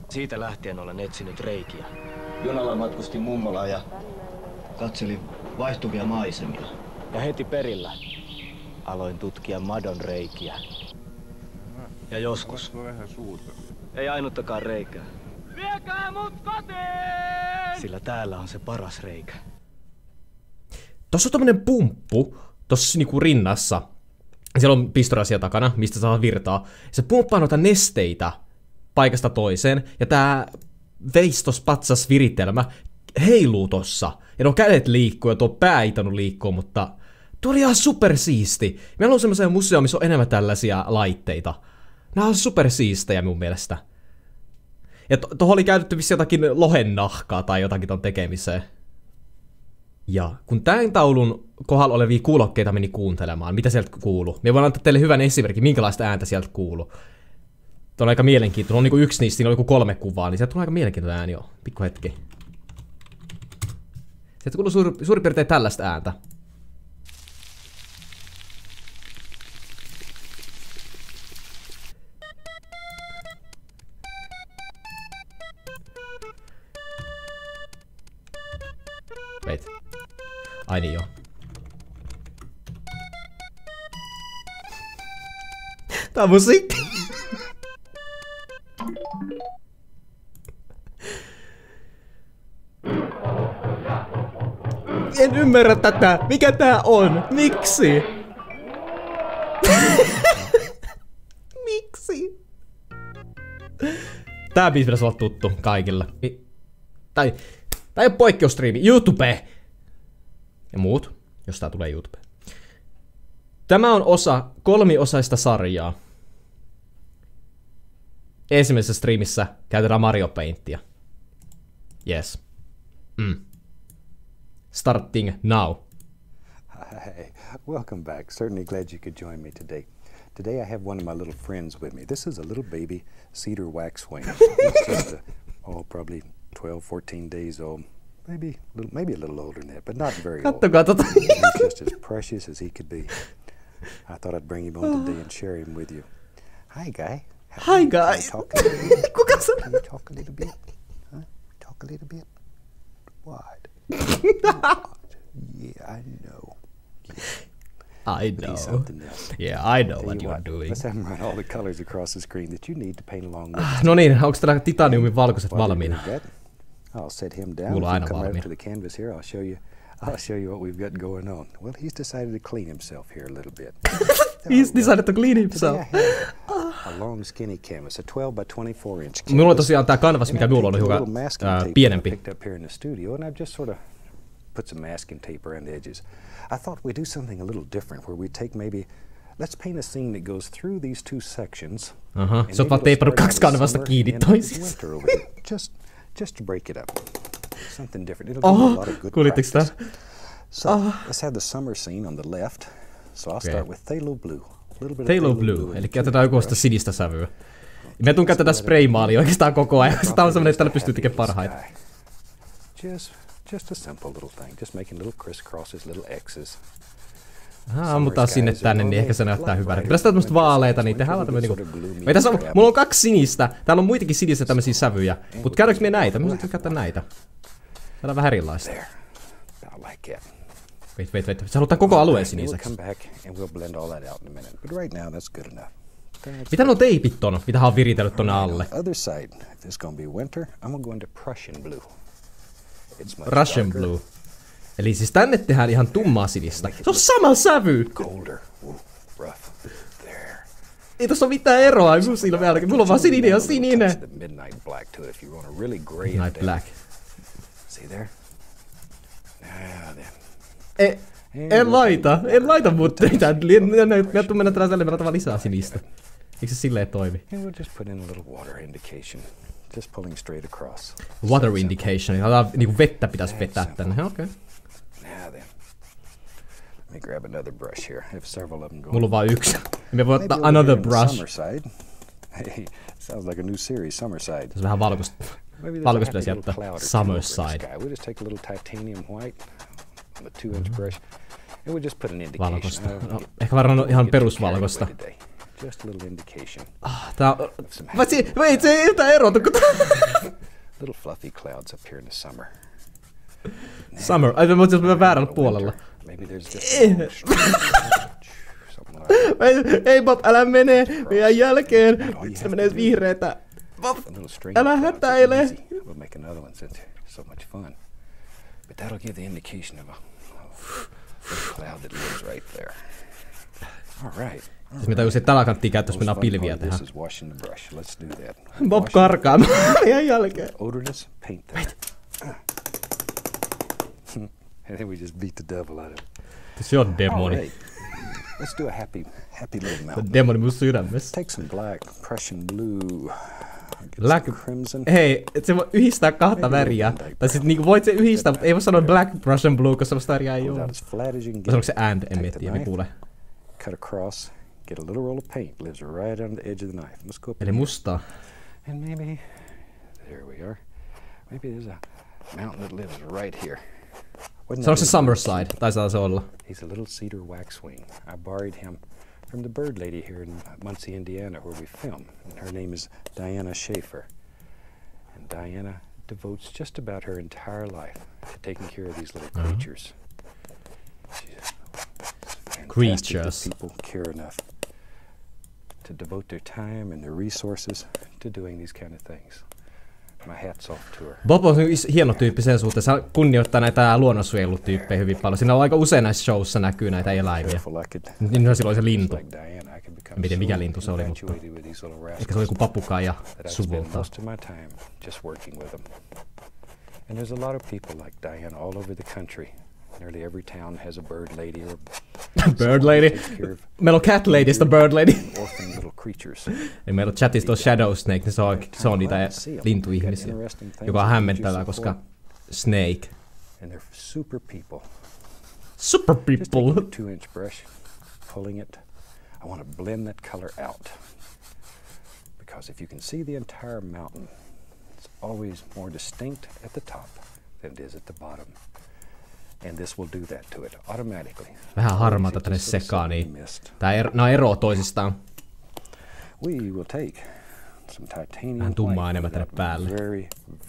Siitä lähtien olen etsinyt reikiä. Junalla matkustin mummolaan ja katselin vaihtuvia maisemia. Ja heti perillä aloin tutkia madon reikiä. Ja joskus ei ainuttakaan reikää. Viekää mut kotiin! Sillä täällä on se paras reikä. Tossa on tommonen pumppu, tossa niinku rinnassa. Siellä on pistorasia takana, mistä saa virtaa. Se pumppaa noita nesteitä paikasta toiseen. Ja tää veistospatsas viritelmä heiluu tossa. Ja nuo kädet liikkuu ja tuo pää ei tainnut liikkua, mutta tuo oli ihan supersiisti. Meillä on semmoisen museo, missä on enemmän tällaisia laitteita. Nämä on supersiistejä mun mielestä. Ja tuohon oli käytetty vissi jotakin lohen nahkaa tai jotakin ton tekemiseen. Ja kun tämän taulun kohdalla olevia kuulokkeita meni kuuntelemaan, mitä sieltä kuuluu. Me voin antaa teille hyvän esimerkin, minkälaista ääntä sieltä kuuluu. Tuo on aika mielenkiintoinen. On niinku yksi niistä, siinä on joku 3 kuvaa, niin sieltä tulee aika mielenkiintoinen ääni jo. Pikku hetki. Sieltä kuuluu suurin piirtein tällaista ääntä. Wait. Ai niin joo. Tää on musiikki. En ymmärrä tätä. Mikä tää on? Miksi? Miksi? Tää biisi pitäisi olla tuttu kaikille. Tai ei ole poikkeustriimi. YouTube! Ja muut, jos tää tulee YouTube. Tämä on osa 3-osaista sarjaa. Ensimmäisessä striimissä käytetään Mario Paintia. Yes. Starting now. Hi, welcome back. Certainly glad you could join me today. Today I have one of my little friends with me. This is a little baby cedar waxwing. He's just probably 12, 14 days old. Maybe a little older than that, but not very old. He's just as precious as he could be. I thought I'd bring him on today and share him with you. Hi, Guy. Hi, Guy. Can you talk a little bit? Huh? Talk a little bit? What? Yeah, I know. Yeah. I know. Yeah, I know what you are doing. Let's have him run all the colors across the screen that you need to paint along with. No niin, onko täällä titaniumin valkoiset valmiina? I'll set him down. Come right up to the canvas here. I'll show you what we've got going on. Well, he's decided to clean himself here a little bit. He's decided to clean himself. A long skinny canvas, a 12 by 24 inch canvas. Minulla on tosiaan tää kanvas, mikä minulla on hiukan pienempi. Picked up here in the studio, and I've just sort of put some masking tape around the edges. I thought we'd do something a little different, where we take let's paint a scene that goes through these two sections. Sä oot vaan teipannut 2 kanvasta kiinni toisiinsa. Just to break it up. Something different. It'll give a lot of good practice. So, let's have the summer scene on the left. So I'll start with phthalo blue. Phthalo blue, eli käytetään joku sitä sinistä sävyä. Me tuun käytetään spraymaalia oikeastaan koko ajan. Tää on semmonen, että täällä pystyy tekemään parhaita. Just a simple little thing. Just making little crisscrosses, little X's. Ammutaan sinne tänne, niin ehkä se näyttää hyvältä. Pitäis tää tämmöstä vaaleita, niin tehdään vaan tämmönen niinku... Tässä on, mulla on 2 sinistä. Täällä on muitakin sinistä tämmösiä sävyjä. Mut käydäänkö me näitä? Mä voisin käyttää näitä. Täällä on vähän erilaista. Wait. Sä halutaan koko alueen siniseksi. Mitä nuo teipit on? Mitä hän on viritellyt tonne alle? Russian blue. Eli siis tänne tehdään ihan tummaa sinistä. Se on sama sävy! Ei tossa oo mitään eroa, mulla on vaan sininen ja sininen. Midnight black. See there? En laita mut teitä. Me tuu mennä tällä tavalla lisää sinistä. Eikö se silleen toimi? Water indication. Niinku vettä pitäis vetää tänne. Okei. Mulla on vaan 1. Me voi ottaa another brush. Sounds like a new series, Summerside. Tässä vähän valkoista. Valkoista pitäisi jättää. Summerside. We just take a little titanium white on the 2-inch brush, and we just put an indication. Valkoista. No, ehkä varmaan ihan perusvalkoista. Just a little indication. Tää on... Ei se ei erotu, kun Little fluffy clouds up here in the summer. Summer. Ai mä oon väärällä puolella. Maybe there's just something like Ei Bob, älä mene meidän jälkeen. Se menee vihreetä. Bob, älä hätäile. We'll make another one since it's so much fun. But that'll give the indication of a cloud that lives right there. All right. Siis mä tajusin, että tällä kanttiin käyttäis mennään pilviä tehdä. This is washing the brush. Let's do that. Bob karkaa meidän jälkeen. Odorless paint there. And then we just beat the devil out of it. Se on demoni. Right. Let's do a happy little mountain. Demoni mun sydämessä. Take some black, Prussian blue. Black, crimson. Hei, et se voi yhdistää kahta väriä. Tai sit niinku voit se yhdistää, mutta ei voi sanoa black, Prussian blue, koska sellaista väriä ei oo. Sanoiko se and? En miettiä, me kuule. Cut across, get a little roll of paint, lives right on the edge of the knife. Let's go up. Eli mustaa. And maybe, there we are. Maybe there's a mountain that lives right here. Se on se Summerside, taitaa se olla. He's a little cedar waxwing. I borrowed him from the bird lady here in Muncie, Indiana, where we film. And her name is Diana Schaefer. And Diana devotes just about her entire life to taking care of these little creatures. She's fantastic that people care enough to devote their time and their resources to doing these kind of things. My hat's off to her. Bob on hieno tyyppi sen suhteen. Se kunnioittaa näitä luonnonsuojelutyyppejä hyvin paljon. Siinä on aika usein näissä showissa näkyy näitä eläimiä. Niin silloin se lintu. En tiedä mikä lintu se oli, mutta ehkä se oli joku papukaija suvulta. And there's a lot of people like Diana all over the country. Nearly every town has a bird lady or bird lady. Meillä on cat lady, sitä bird lady. Orphan little creatures. Ja meillä on chatissa tuo Shadow Snake, niin se on niitä lintuihmisiä, joka on hämmentävää, koska Snake. And they're super people. Super people. Just taking a 2-inch brush, pulling it. I want to blend that color out. Because if you can see the entire mountain, it's always more distinct at the top than it is at the bottom. And this will do that to it automatically. Vähän harmaata tänne sekaan, niin nää eroo toisistaan. We will take some titanium. Vähän tummaa enemmän tänne päälle.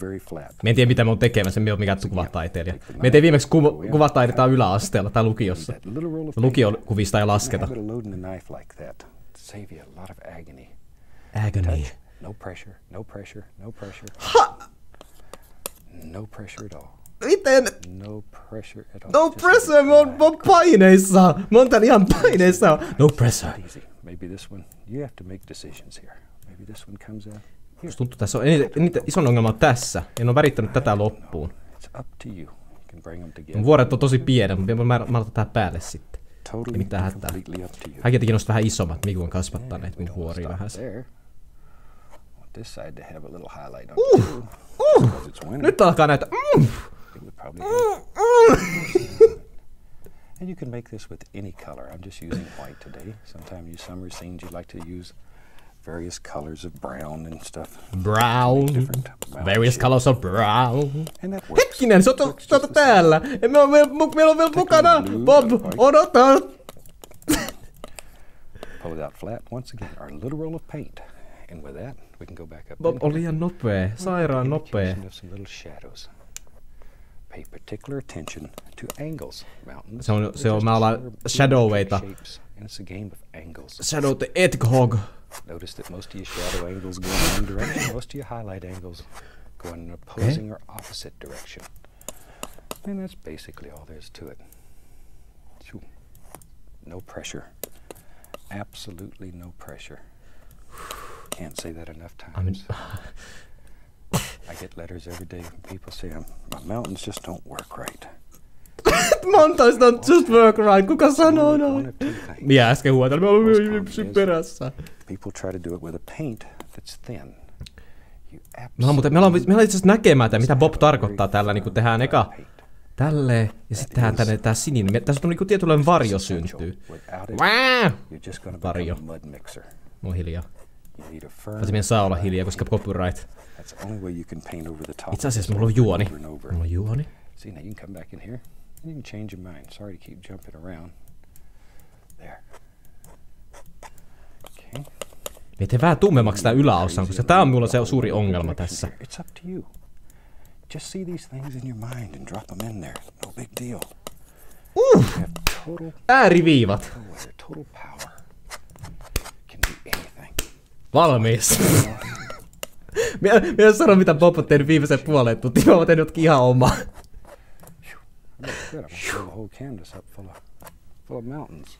Very flat. Mä en tiedä mitä mä oon tekemässä, mä oon mikään kuvataiteilija. Mä tein viimeksi kuvataidetta yläasteella tai lukiossa. Lukiokuvista ei lasketa. Agony. No pressure, no pressure, no pressure. No pressure at all. Miten? No pressure at all. No pressure, mä oon paineissa. Mä oon tän ihan paineissa. No pressure. Maybe this one. You have to make decisions here. Maybe this one comes out. Musta tuntuu, tässä on eniten ison ongelma on tässä. En oo värittänyt tätä loppuun. It's up to you. You can bring them together. Mun vuoret on tosi pienet, mutta mä laitan tähän päälle sitten. Ei mitään hätää. Hänkin teki noista vähän isommat, Miku on kasvattaa näitä mun vuoria vähän. This side to have a little highlight on it too. Nyt alkaa näitä. And you can make this with any color. I'm just using white today. Sometimes you summer scenes you like to use various colors of brown and stuff. Brown. Various colors of brown. And that works. Hetkinen, sä oot täällä. Meillä on vielä mukana. Bob, odota. Pull it out flat. Once again, our little roll of paint. And with that, we can go back up. Bob on liian nopea, sairaan nopea. Some little shadows. Pay particular attention to angles. Mountains. Se on mä alan shadoweita. It's a game of angles. Shadow the Hedgehog. Notice that most of your shadow angles go in one direction. Most of your highlight angles go in an opposing or opposite direction. And that's basically all there is to it. No pressure. Absolutely no pressure. Can't say that enough times. I get letters every day from people saying my mountains just don't work right. Mountains don't just work right. Kuka sanoo noin? Minä äsken huutelin, mä olin ypsy perässä. People try to do it with a paint that's thin. Me ollaan itse asiassa näkemään, mitä Bob tarkoittaa tällä, niin kun tehdään eka tälleen, ja sitten tehdään tänne tää sininen. Tässä on niinku tietynlainen varjo syntyy. Varjo. Mä oon hiljaa. Meidän saa olla hiljaa, koska copyright. Itse asiassa mulla on juoni. Mulla on juoni. See, now you can come back in here and you can change your mind. Sorry to keep jumping around. There. Okay. Mietin vähän tummemmaksi tää yläosan, koska tää on mulla se suuri ongelma tässä. It's up to you. Just see these things in your mind and drop them in there. No big deal. Ääriviivat. Total power. Can do anything. Valmis. Minä en sano mitä Bob on tehnyt viimeisen puoleen tuntiin. Mä oon tehnyt jotkin ihan omaa. I'm gonna fill the whole canvas up full of mountains.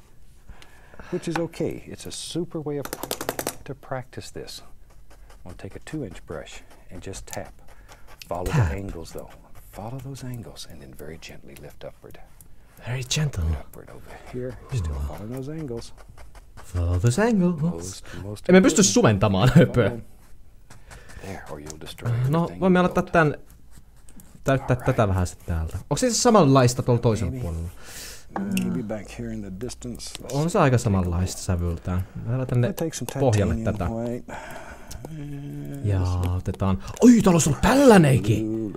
Which is okay. It's a super way to practice this. I'm gonna take a 2-inch brush and just tap. Follow the angles though. Follow those angles and then very gently lift upward. Very gentle. Upward over here. Still following those angles. Follow those angles. Emme pysty sumentamaan höpöä. There, or you'll destroy. No, voimme aloittaa tän. Täyttää tätä vähän sitten täältä. Onko se samanlaista tuolla toisella puolella? Maybe back here in the distance. On se aika samanlaista sävyltään. Mä laitan ne pohjalle tätä. Ja otetaan. Oi, täällä on tällänenkin!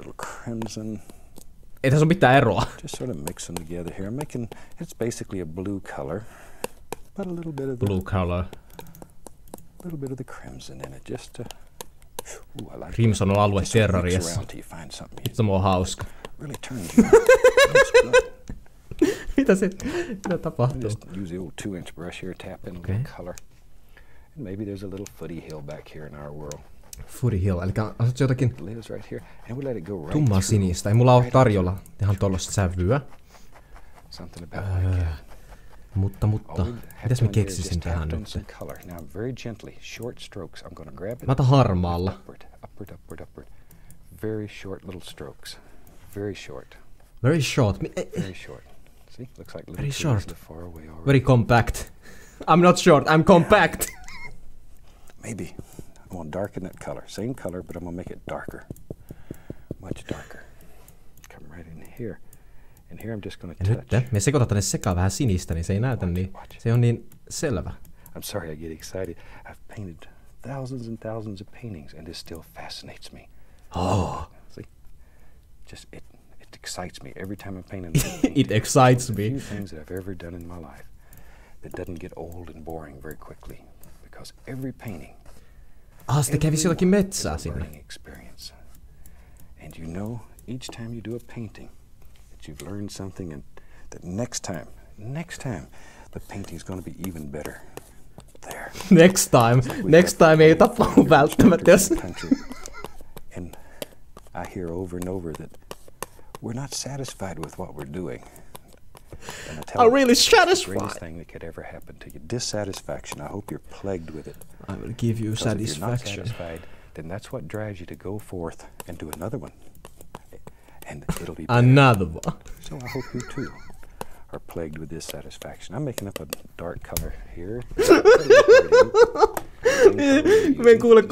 Ei tässä ole mitään eroa. Just sort of mix them together here. It's basically a blue color, but a little bit of the blue color. A little bit of the crimson in it, just to. Ooh, I like Crimson on alue Terrariassa. Se on hauska. Really turns you on. Mitä tapahtuu? Just use the old 2-inch brush here, tap in a little color. And maybe there's a little footy hill back here in our world. Footy hill, eli asutko jotakin right here, and we let it go right tummaa sinistä. Ei mulla ole tarjolla ihan tuollaista sävyä. Mutta, mitäs mä keksisin tähän nyt? Mä otan harmaalla. Upward. Very short little strokes. Very short. Very short. Very short. See, looks like very short. Far away already. Very compact. I'm not short, I'm compact. Maybe. I'm gonna darken that color. Same color, but I'm gonna make it darker. Much darker. Come right in here. And here I'm just gonna touch. Nyt me sekoitan tänne sekaan vähän sinistä, niin se ei näytä niin. Se on niin selvä. I'm sorry I get excited. I've painted thousands and thousands of paintings and this still fascinates me. Oh. See? Just it excites me every time I'm painting. It excites me. Few things that I've ever done in my life that doesn't get old and boring very quickly because every painting. Sitten kävisi jotakin metsää sinne. Experience. And you know, each time you do a painting, that you've learned something, and that next time, the painting's going to be even better. There. Next time ei tapahdu välttämättä. And I hear over and over that we're not satisfied with what we're doing. I'm really satisfied. Greatest thing that could ever happen to you. Dissatisfaction. I hope you're plagued with it. I will give you satisfaction. If you're not satisfied, then that's what drives you to go forth and do another one. And it'll be better. Another one. So I hope you too are plagued with dissatisfaction. I'm making up a dark color here. Mä en kuule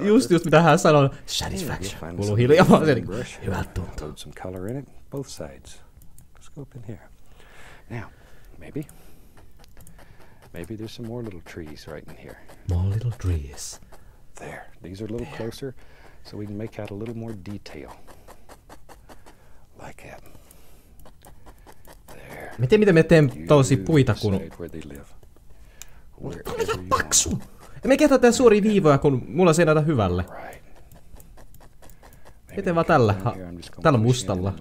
just mitä hän sanoo. Satisfaction. Kuuluu hiljaa vaan sen. Hyvältä tuntuu. Some color in it, both sides. Let's go up in here. Now, maybe there's some more little trees right in here. More little trees. There. These are a little closer, so we can make out a little more detail. Like that. There. Mä tiedän, miten mä teen tollasia puita, kun... Tää on ihan paksu! Ja me kehtaa tehdä suuria viivoja, kun mulla se ei näytä hyvälle. Miten vaan tällä? Tällä mustalla.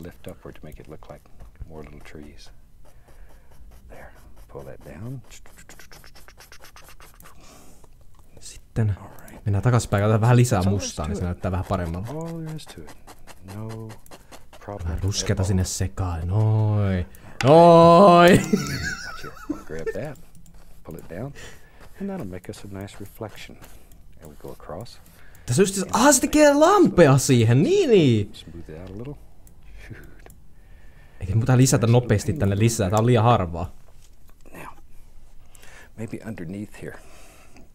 Sitten mennään takaspäin ja otetaan vähän lisää mustaa, niin se näyttää vähän paremmalta. Vähän ruskeata sinne sekaan. Noin. And that'll make us a nice reflection. And we go across. Tässä just se tekee lampea siihen, niin. Smooth it out a little. Eikä muuta lisätä nopeasti tänne lisää, tää on liian harvaa. Now, maybe underneath here,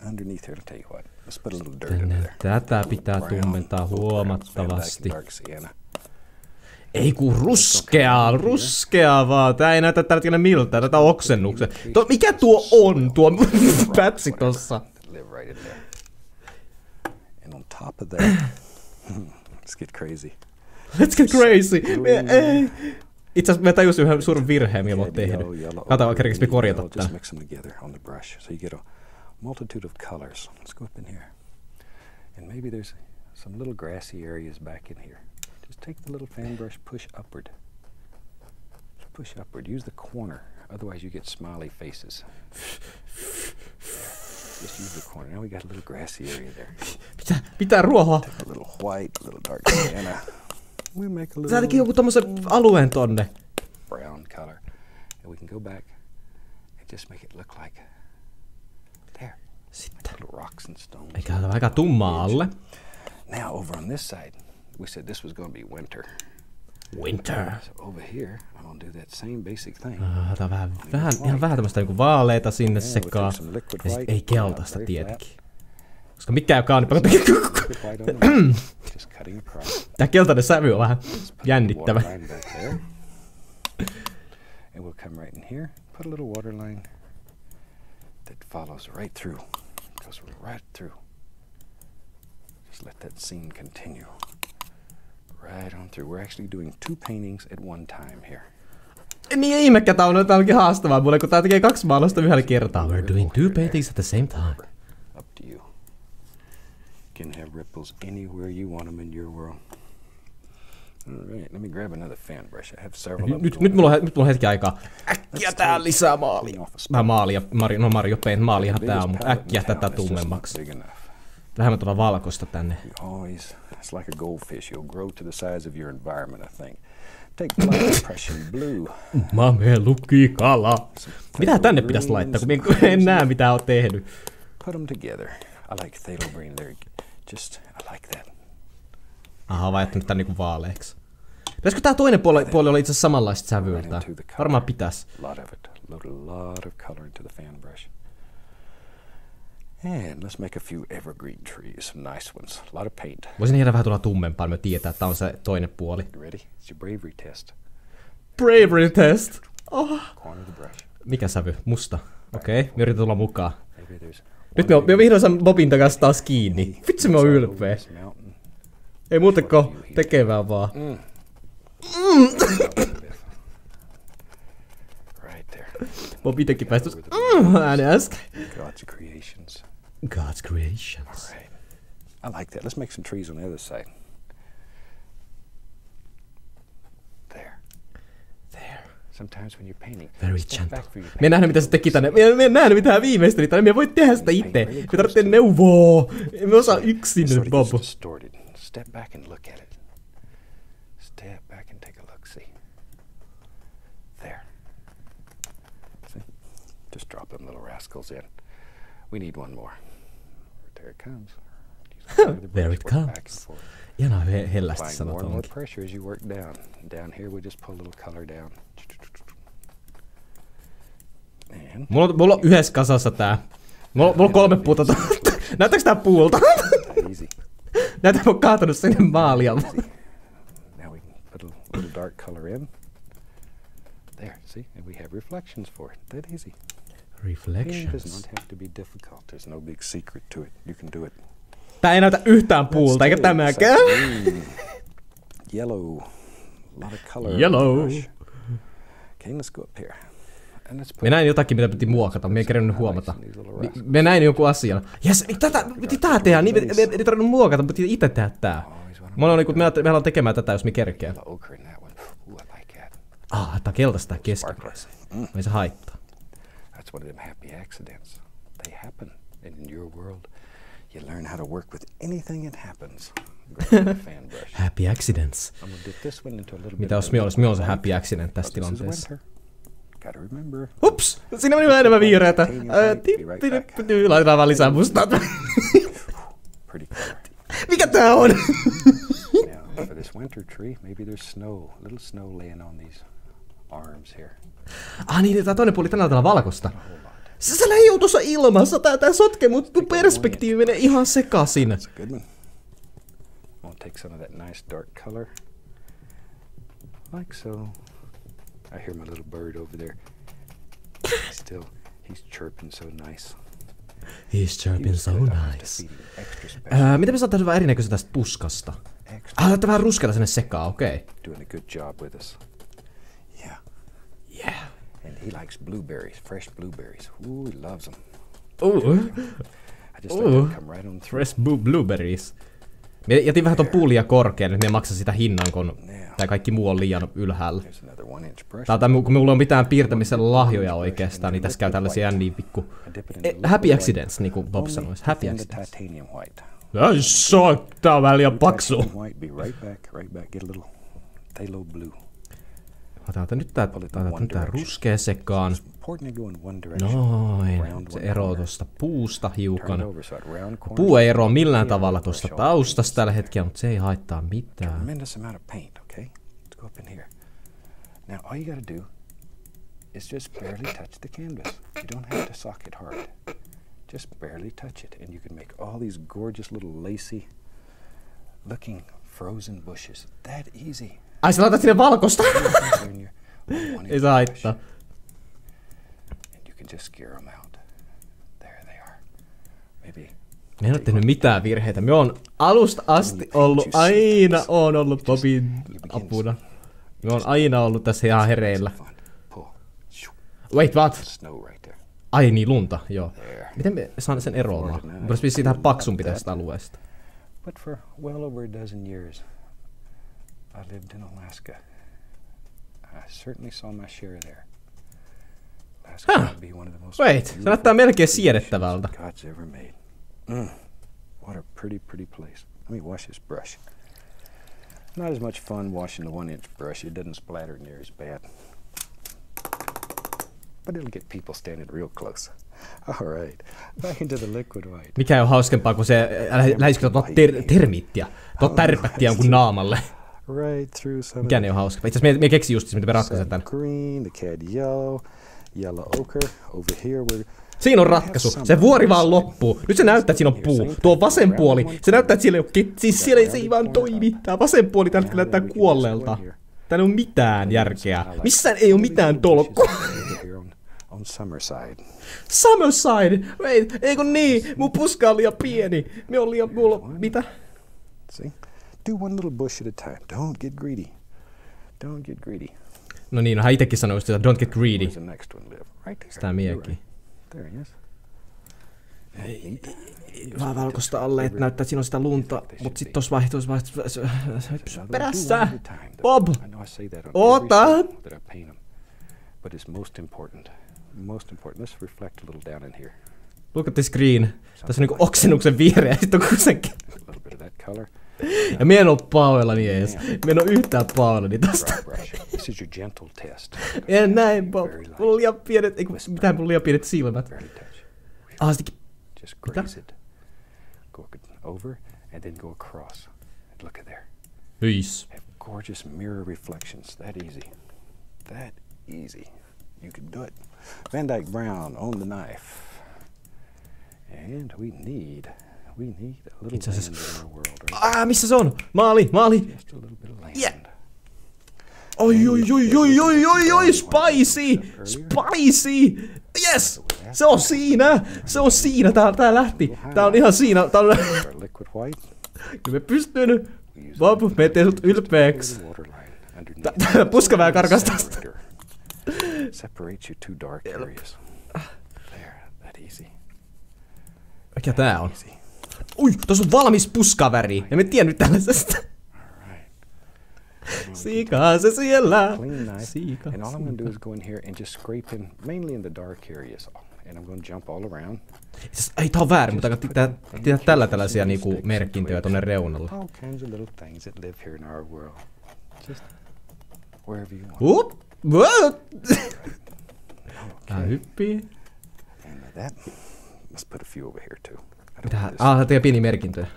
I'll tell you what. Let's put a little dirt in there. Tätä pitää tummentaa huomattavasti. Ei kun ruskeaa vaan. Tää ei näytä tällä miltään, tätä oksennuksen. Mikä tuo on, tuo pätsi tossa? And on top of that, let's get crazy. Itse asiassa mä tajusin yhden suuren virheen, mitä mä oon tehnyt. Katsotaan, kerkeekö me korjata tää. multitude of colors. Let's go up in here. And maybe there's some little grassy areas back in here. Just take the little fan brush, push upward. Push upward. Use the corner. Otherwise you get smiley faces. Just use the corner. Now we got a little grassy area there. Pitää ruohoa. Take a little white, a little dark sienna. We make a little... Sä teki joku tommosen alueen tonne. Brown color. And we can go back and just make it look like... There. Sitten. Little rocks and stones. Eikä ole aika tummaa alle. Now over on this side, we said this was going to be winter. Winter. So over here, I'm going to do that same basic thing. Tää on ihan vähän tämmöstä niinku vaaleita sinne sekaan. Ja sit ei keltaista tietenkin. Koska mikään ei oo kaunipaa. Tää keltainen sävy on vähän jännittävä. And we'll come right in here, put a little water line that follows right through. Goes right through. Just let that scene continue. Right on through. We're actually doing 2 paintings at one time here. Niin ihmekkä tää onkin haastavaa mulle, kun tää tekee 2 maalausta yhdellä kertaa. We're doing 2 paintings at the same time. Up to you. You can have ripples anywhere you want them in your world. Alright, let me grab another fan brush. I have several of them. Nyt mulla on hetki aikaa. Äkkiä tää lisää maalia. Vähän maalia. Mario Paint maaliahan tää on, mutta äkkiä tätä tummemmaksi. Vähemmän tuolla valkoista tänne. It's like a goldfish. You'll grow to the size of your environment, I think. Take black Prussian blue. Mamelukikala. Mitä tänne pitäisi laittaa, kun en näe mitä oot tehnyt. Put them together. I like phthalo green. I like that. Aha, vaihtanut tän niinku vaaleeksi. Pitäisikö tää toinen puoli olla itse asiassa samanlaista sävyiltä? Varmaan pitäis. Lot of it. Load a lot of color into the fan brush. And let's make a few evergreen trees, some nice ones. A lot of paint. Voisin jäädä vähän tulla tummempaa, niin me tietää, että tää on se toinen puoli. You ready? It's your bravery test. Bravery test! Oh. Corner of the brush. Mikä sävy? Musta. Okei, me yritetään tulla mukaan. Nyt me vihdoin saan Bobin takaisin taas kiinni. Vitsi, me on ylpeä. Ei muutenko tekevää vaan. Bob itekin päästös ääni äsken. God's creations. God's creations. Right. I like that. Let's make some trees on the other side. There. There. Sometimes when you're painting, very gentle. Me en nähnyt mitä se teki tänne. Me en nähnyt mitä hän viimeisteli tänne. Me ei voi tehdä sitä itse. Me tarvitsee neuvoa. Emme osaa yksin, Bob. Step back and look at it. Step back and take a look. See. There. See? Just drop them little rascals in. We need one more. There it comes. There it comes. Ihanaa hellästi sanotaan. More onkin. pressure as you work down. Down here we just pull a little color down. Mulla on yhdessä kasassa tää. Mulla on 3 puuta. Näyttääks tää puulta? Näytä mä oon kaatanut sinne maalia. Now we can put a little dark color in. There, see? And we have reflections for it. That easy. Painting does not have to be difficult. There's no big secret to it. You can do it. Tää ei näytä yhtään puulta, eikä tämäkään. Yellow. A lot of color. Yellow. Okay, let's go up here. Me näin jotakin, mitä piti muokata. Me ei kerennyt huomata. Me näin joku asian. Jes, piti tää tehdä. Niin, me ei tarvinnut muokata, mutta piti itse tehdä tää. Me ollaan tekemään tätä, jos me kerkeä. Tää keltaista tää keskipäissä. Ei se haittaa. That's one of them happy accidents. They happen. And in your world, you learn how to work with anything that happens. Happy accidents. Mitä jos me olisi se happy accident tässä tilanteessa? Ups! Siinä meni vähän enemmän vihreätä. Laitetaan vaan lisää mustaa. Mikä tää on? For this winter tree, maybe there's snow, a little snow laying on these arms here. Niin, tää toinen puoli tänään valkoista. Se leijuu tuossa ilmassa, tää sotkee mut perspektiivi menee ihan sekaisin. That's a good one. I'll take some of that nice dark color. Like so. I hear my little bird over there. He's chirping so nice. He's chirping so nice. Miten me saadaan vähän erinäköistä tästä puskasta? Laittaa vähän ruskeata sinne sekaan, okei. Doing a good job with us. Yeah. Yeah. And he likes blueberries, fresh blueberries. Ooh, he loves them. Fresh blueberries. Me jätin vähän ton puulia korkealle, niin me maksa sitä hinnan, kun tää kaikki muu on liian ylhäällä. Kun mulla on mitään piirtämisen lahjoja oikeastaan, niin tässä käy tällaisia niin pikku... happy accidents, niin kuin Bob sanoisi. Happy accidents. Tää on vähän liian paksu. Otetaan nyt tää ruskea sekaan. Noin. Se eroaa tuosta puusta hiukan. Puu ei eroa millään tavalla tuosta taustasta tällä hetkellä, mutta se ei haittaa mitään. Now all you gotta do is just barely touch the canvas. You don't have to sock it hard. Just barely touch it and you can make all these gorgeous little lacy looking frozen bushes. That easy. Ai sä laitat sinne valkosta? Ei saa haittaa. And you can just scare them out. There they are. Maybe. Me en ole tehnyt mitään virheitä. Me on alusta asti ollut Bobin apuna. Me on aina ollut tässä ihan hereillä. Wait, what? Ai niin, lunta, joo. Miten me saan sen eroamaan? Voisi vissiin tähän paksumpi tästä alueesta. But for well over a dozen years, I lived in Alaska. I certainly saw my share there. Wait, se näyttää melkein siedettävältä. What a pretty place. Let me wash this brush. Not as much fun washing the 1-inch brush. It doesn't splatter near as bad. But it'll get people standing real close. All right, back into the liquid white. Mikä on hauskempaa, kun se lähisikö termiittiä. Tärpättiä jonkun naamalle. Right through some. Mikä ne on hauskempaa? Itse asiassa me keksin just, miten me ratkaisen tän. Green, the cad yellow ochre over here where. Siinä on ratkaisu. Se vuori vaan loppuu. Nyt se näyttää, että siinä on puu. Tuo vasen puoli. Se näyttää, että siellä ei ole siis siellä ei vaan toimi. Tää vasen puoli tällä hetkellä näyttää kuolleelta. Täällä ei ole mitään järkeä. Missään ei ole mitään tolkkua. Summerside! Wait, eikö niin? Mun puska on liian pieni. Me on liian... Mitä? See? Do one little bush at a time. Don't get greedy. Don't get greedy. No niin, no hän itekin sanoi just, että don't get greedy. Sitä miekin. There he is. Vähän valkoista alle, että näyttää, että siinä on sitä lunta, mut sit tossa vaihtois perässä! Bob! Oota! But it's most important. Let's reflect a little down in here. Look at the screen. Tässä on niinku oksennuksen vihreä, sit on kuitenkin. Ja mie en oo pahoillani ees. Mie en oo yhtään pahoillani tosta. This is your gentle test. En näin, Bob. Mulla on liian pienet, eiku mitään mulla on liian pienet silmät. Sittenkin. Just graze it. Go over and then go across. Look at there. Hyis. Have gorgeous mirror reflections. That easy. You can do it. Van Dyke Brown on the knife. And we need a little land in our world. Right? Missä se on? Maali! Just a little bit of land. Yeah. Oi, spicy! Yes! Se on siinä, tää lähti. Tää on ihan siinä. Kyllä me pystyn. Bob, me teen sut ylpeäks. Tää puska vähän karkastaa. Separate your two dark areas. There, that easy. Mikä tää on? Ui, tossa on valmis puskaväri. En mä tiennyt tällaisesta. Siikaa se siellä. And all I'm going to do is go in here and just scrape in, mainly in the dark areas. And I'm going to jump all around. Ei, tää on väärin, mutta tehdä tällaisia niinku merkintöjä tonne reunalle. All kinds of little things that live here in our world. Just wherever you want. Tää hyppii. And that, let's put a few over here too. Tää tekee pieni merkintöjä.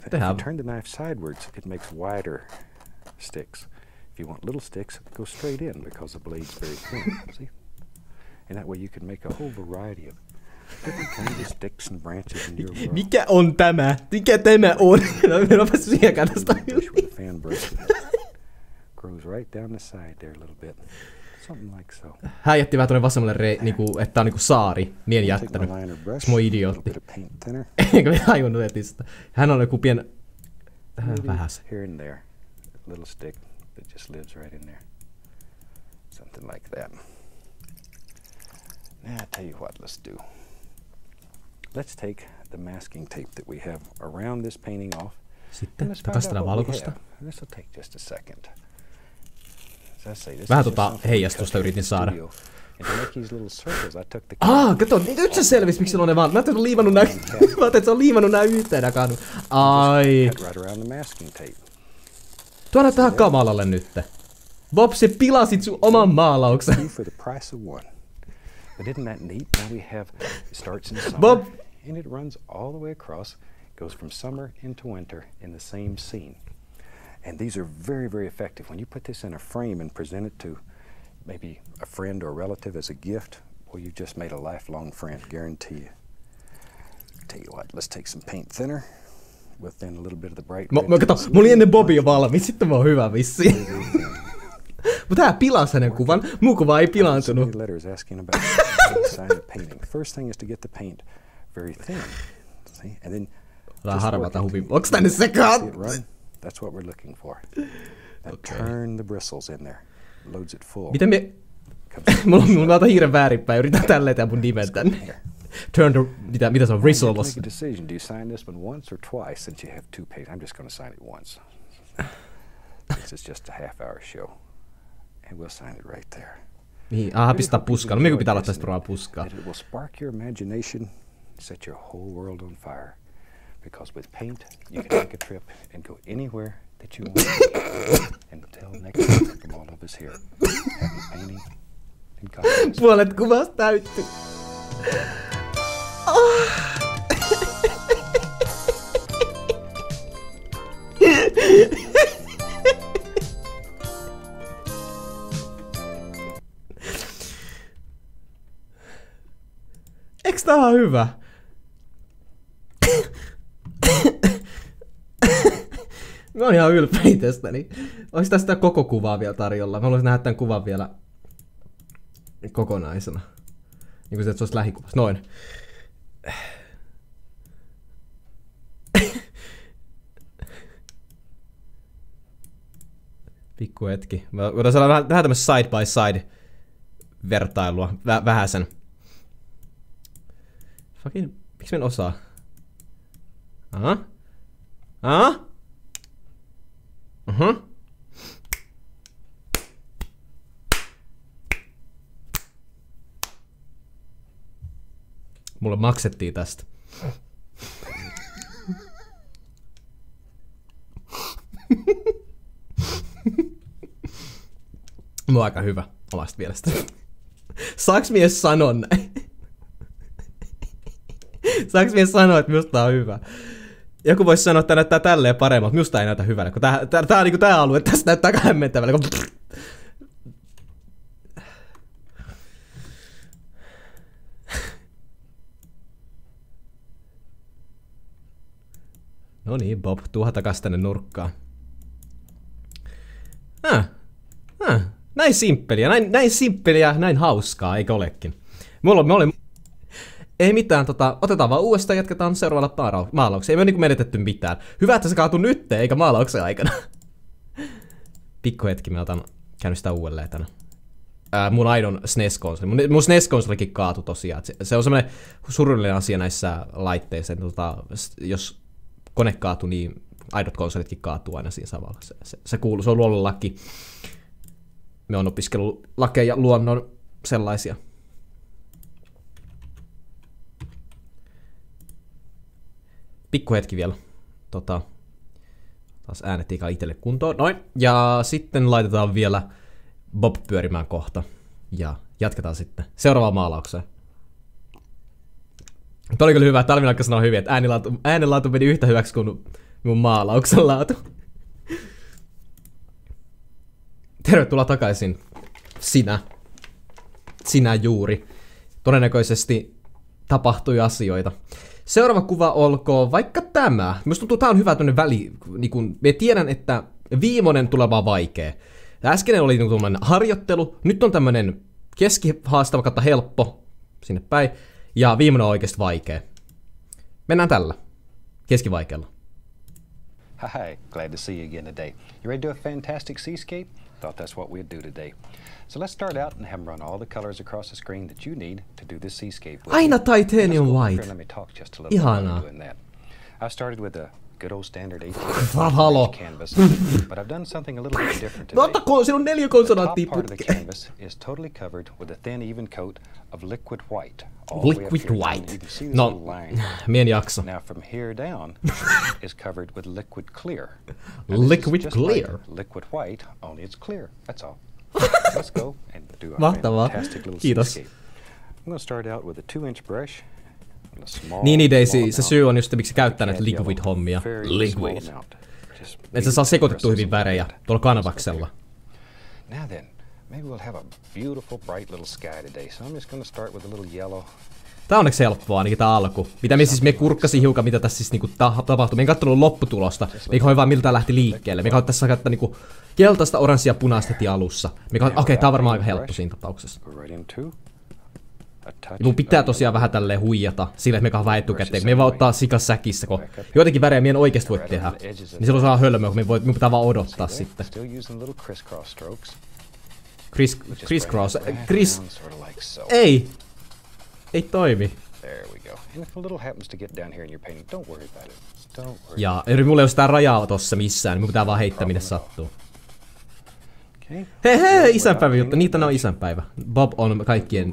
If you turn the knife sidewards, it makes wider sticks. If you want little sticks, go straight in because the blade's very thin. See? And that way you can make a whole variety of different kinds of sticks and branches in your world. Mikä on tämä? Mikä tämä on? No mä syökään tästä. With a fan brush. Grows right down the side there a little bit. Something like so. Hän jätti vähän tuonne vasemmalle, niinku, että tää on niinku saari. Mien jättänyt. Se mun idiootti. Enkä me tajunnut etistä. Hän on joku pien... Vähäs. Here and there. A little stick that just lives right in there. Something like that. Now I tell you what, let's do. let's take the masking tape that we have around this painting off. Sitten tarkastellaan valkoista. This will take just a second. As I say, this Vähän is heijastusta yritin saada. And to make these little circles, I took the Kato, nyt se selvisi, miksi on ne vaan. Mä ajattelin, että se on liimannut nää yhteen ja kadun. Ai. right around the masking tape. Tuo näyttää kamalalle nytte. Bob, se pilasit sun oman maalauksen. Two for the price of one. But isn't that neat? Now we have, it starts in summer, Bob. and it runs all the way across, goes from summer into winter in the same scene. And these are very, very effective. When you put this in a frame and present it to maybe a friend or a relative as a gift, well, you just made a lifelong friend, guarantee you. Tell you what, let's take some paint thinner. We'll thin a little bit of the bright red. Kato, mulla oli ennen Bobia valmis, sitten mä oon hyvä vissiin. Mutta tää pilasi hänen kuvan, muu kuva ei pilaantunut. Letters asking about sign the painting. First thing is to get the paint very thin. See? And then harvata huvi. Onks tänne sekaan? That's what we're looking for. Turn the bristles in there. Loads it full. Miten me... mulla on hiiren väärinpäin, yritän tälleen tehdä mun nimen tänne. Turn the... Mitä se on? Bristles. Make a decision. Do you sign this one once or twice since you have two pages? I'm just going to sign it once. This is just a half-hour show. And we'll sign it right there. Niin, pistää puskaa. No minun pitää laittaa sitä ruoaa puskaa. It will spark your imagination, set your whole world on fire. Because with paint, you can take a trip and go anywhere that you want. Until next time, from all of us here, happy painting and God bless. Puolet kuvasta täytty. Eiks tää on hyvä? Mä oon ihan ylpeä itsestäni. Olis tästä koko kuvaa vielä tarjolla? Mä haluaisin nähdä tän kuvan vielä kokonaisena. Niin kuin se, että se olisi lähikuvassa. Noin. Pikku hetki. Mä voidaan saada vähän tämmöistä side by side vertailua. Vähäsen. Fucking, miksi mä en osaa? Mulle maksettiin tästä. Mulla on aika hyvä omasta mielestä. Saaks mies sanoa näin? Saaks mies sanoa, että minusta on hyvä? Joku voisi sanoa, että näyttää tälleen paremmalta. Minusta ei näytä hyvältä, kun tää on niinku tää alue, tässä näyttää hämmentävällä. No niin, Bob, tuuha takas tänne nurkkaan. Näin simppeliä, näin simppeliä, näin hauskaa, eikö olekin? Mulla oli... Ei mitään, otetaan vaan uudestaan, jatketaan seuraavalla maalauksella. Ei me niinku menetetty mitään. Hyvä, että se kaatui nyt, eikä maalauksen aikana. Pikku hetki, mä otan käynnistää uudelleen tänä. Mun aidon SNES-konsoli. Mun SNES-konsolikin kaatui tosiaan. Se on semmoinen surullinen asia näissä laitteissa. Jos kone kaatuu, niin aidot konsolitkin kaatuu aina siinä samalla. Se kuuluu, se on luonnonlaki. Me on opiskellut lakeja luonnon sellaisia. Pikku hetki vielä. Taas äänettiikaa itselle kuntoon. Noin. Ja sitten laitetaan vielä Bob pyörimään kohta. Ja jatketaan sitten seuraavaan maalaukseen. Tuo oli kyllä hyvä. Talvin aikana sanoi hyvin, että äänenlaatu meni yhtä hyväksi kuin mun maalauksen laatu. Tervetuloa takaisin. Sinä juuri. Todennäköisesti tapahtui asioita. Seuraava kuva olkoon vaikka tämä. Minusta tuntuu, että tämä on hyvä tämmöinen väli. Niin kun, me tiedän, että viimeinen tulee vaan vaikea. Äskeinen oli niin tämmöinen harjoittelu. Nyt on tämmöinen keskihaastava kautta helppo sinne päin. Ja viimeinen on oikeasti vaikea. Mennään tällä. Keskivaikealla. Hi, glad to see you again today. You ready to do a fantastic seascape? Thought that's what we'd do today. So let's start out and have them run all the colors across the screen that you need to do this seascape. Aina titanium white. Let me talk just a little bit about doing that. I started with a good old standard 18 canvas, but I've done something a little bit different today. The top part of the canvas is totally covered with a thin, even coat of liquid white. Liquid white. No, mien jakso. Now from here down is covered with liquid clear. Liquid clear? Like liquid white, only it's clear. That's all. Let's go and do a fantastic little seascape. I'm going to start out with a 2-inch brush. Niin Daisy, se syy on just miksi käyttää näitä liquid-hommia. Liquid. Et se saa sekoitettua hyvin värejä tuolla kanvaksella. Now then, maybe we'll have a beautiful bright little sky today. So I'm just going to start with a little yellow. Tää on onneksi helppoa, ainakin tää alku. Mitä me kurkkasin hiukan, mitä tässä siis niinku tapahtui. Me en kattonut lopputulosta. Me hoin vaan miltä tää lähti liikkeelle. Me tässä käyttää niinku keltaista, oranssia, punaista heti alussa. Okei, tää on varmaan aika helppo siinä tapauksessa. Mun pitää tosiaan vähän tälleen huijata sillä, että me kahvaa etukäteen. Me ei vaan ottaa sikas säkissä, kun jotenkin värejä me en oikeesti voi tehdä. Niin silloin saa hölmöä, kun me pitää vaan odottaa sitten. Crisscross. Ei! Ei toimi. Ja mulla ei ole sitä rajaa tossa missään, niin mun pitää vaan heittää minne sattuu. Hei, isänpäivä juttu. Niitä on isänpäivä. Bob on kaikkien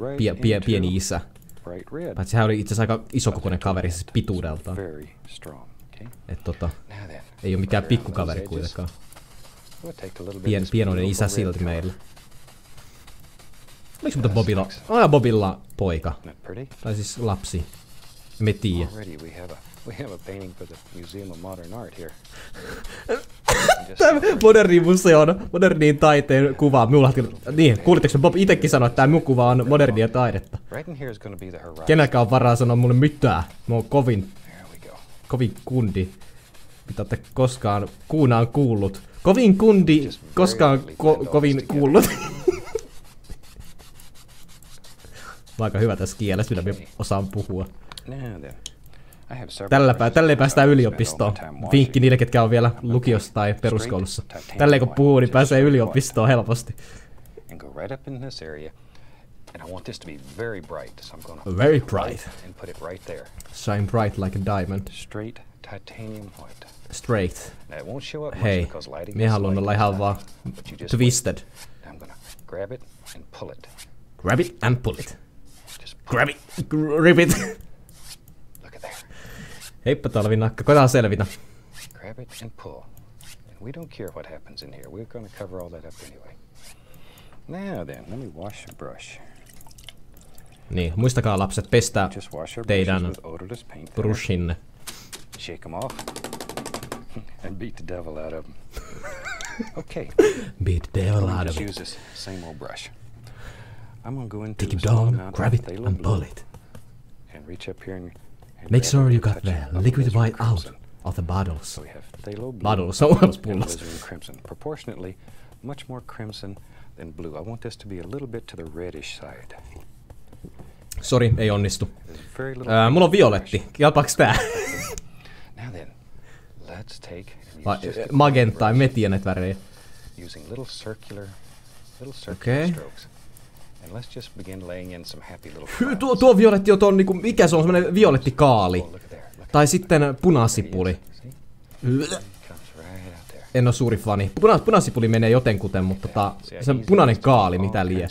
pieni isä. Paitsi hän oli itse asiassa aika isokokoinen kaveri siis pituudeltaan. Ei oo mikään pikkukaveri kuitenkaan. Pienoinen isä silti meillä. Oliko mutta Bobilla? Bobilla poika. Tai siis lapsi. Me tiiä. Tämä moderni museon, moderniin taiteen kuva. Niin, kuulitteko Bob itekin sanoa, että tämä mun kuva on modernia taidetta. Kenelläkään on varaa sanoa mulle mitään. Mä oon kovin kundi. Mitä ootte koskaan kuunaan kuullut. Kovin kundi, koskaan kovin kuullut. Aika hyvä tässä kielessä, mitä me osaan puhua. Tälleen päästään yliopistoon. Vinkki niille, ketkä on vielä lukiossa tai peruskoulussa. Tälleen kun puhuu, niin pääsee yliopistoon helposti. Very bright. Shine bright like a diamond. Straight. Hei, minä haluan olla ihan vaan twisted. Grab it and pull it. Grab it, rip it. Heippa talvinakka, koetaan selvitä. Grab it and pull. And we don't care what happens in here. We're going to cover all that up anyway. Now then, let me wash your brush. Niin, muistakaa lapset pestä teidän brushinne. Shake them off and beat the devil out of them. Okay. Beat the devil out of it. Use this same old brush. I'm going to go into take it down, grab it and pull it. And reach up here and make sure you got the liquid white out of the bottles. So we have phthalo blue, bottles, alizarin crimson. Proportionately, much more crimson than blue. I want this to be a little bit to the reddish side. Sori, ei onnistu. Mulla on violetti. Kelpaaks tää? Now then, let's take magenta, en tiedä näitä värejä. Using little circular strokes. And let's just begin laying in some happy little tuo violetti on tuon niinku, mikä se on, semmonen violetti kaali. Tai sitten punasipuli. En oo suuri fani. Punasipuli menee jotenkuten, mutta se on punainen kaali, mitä lie.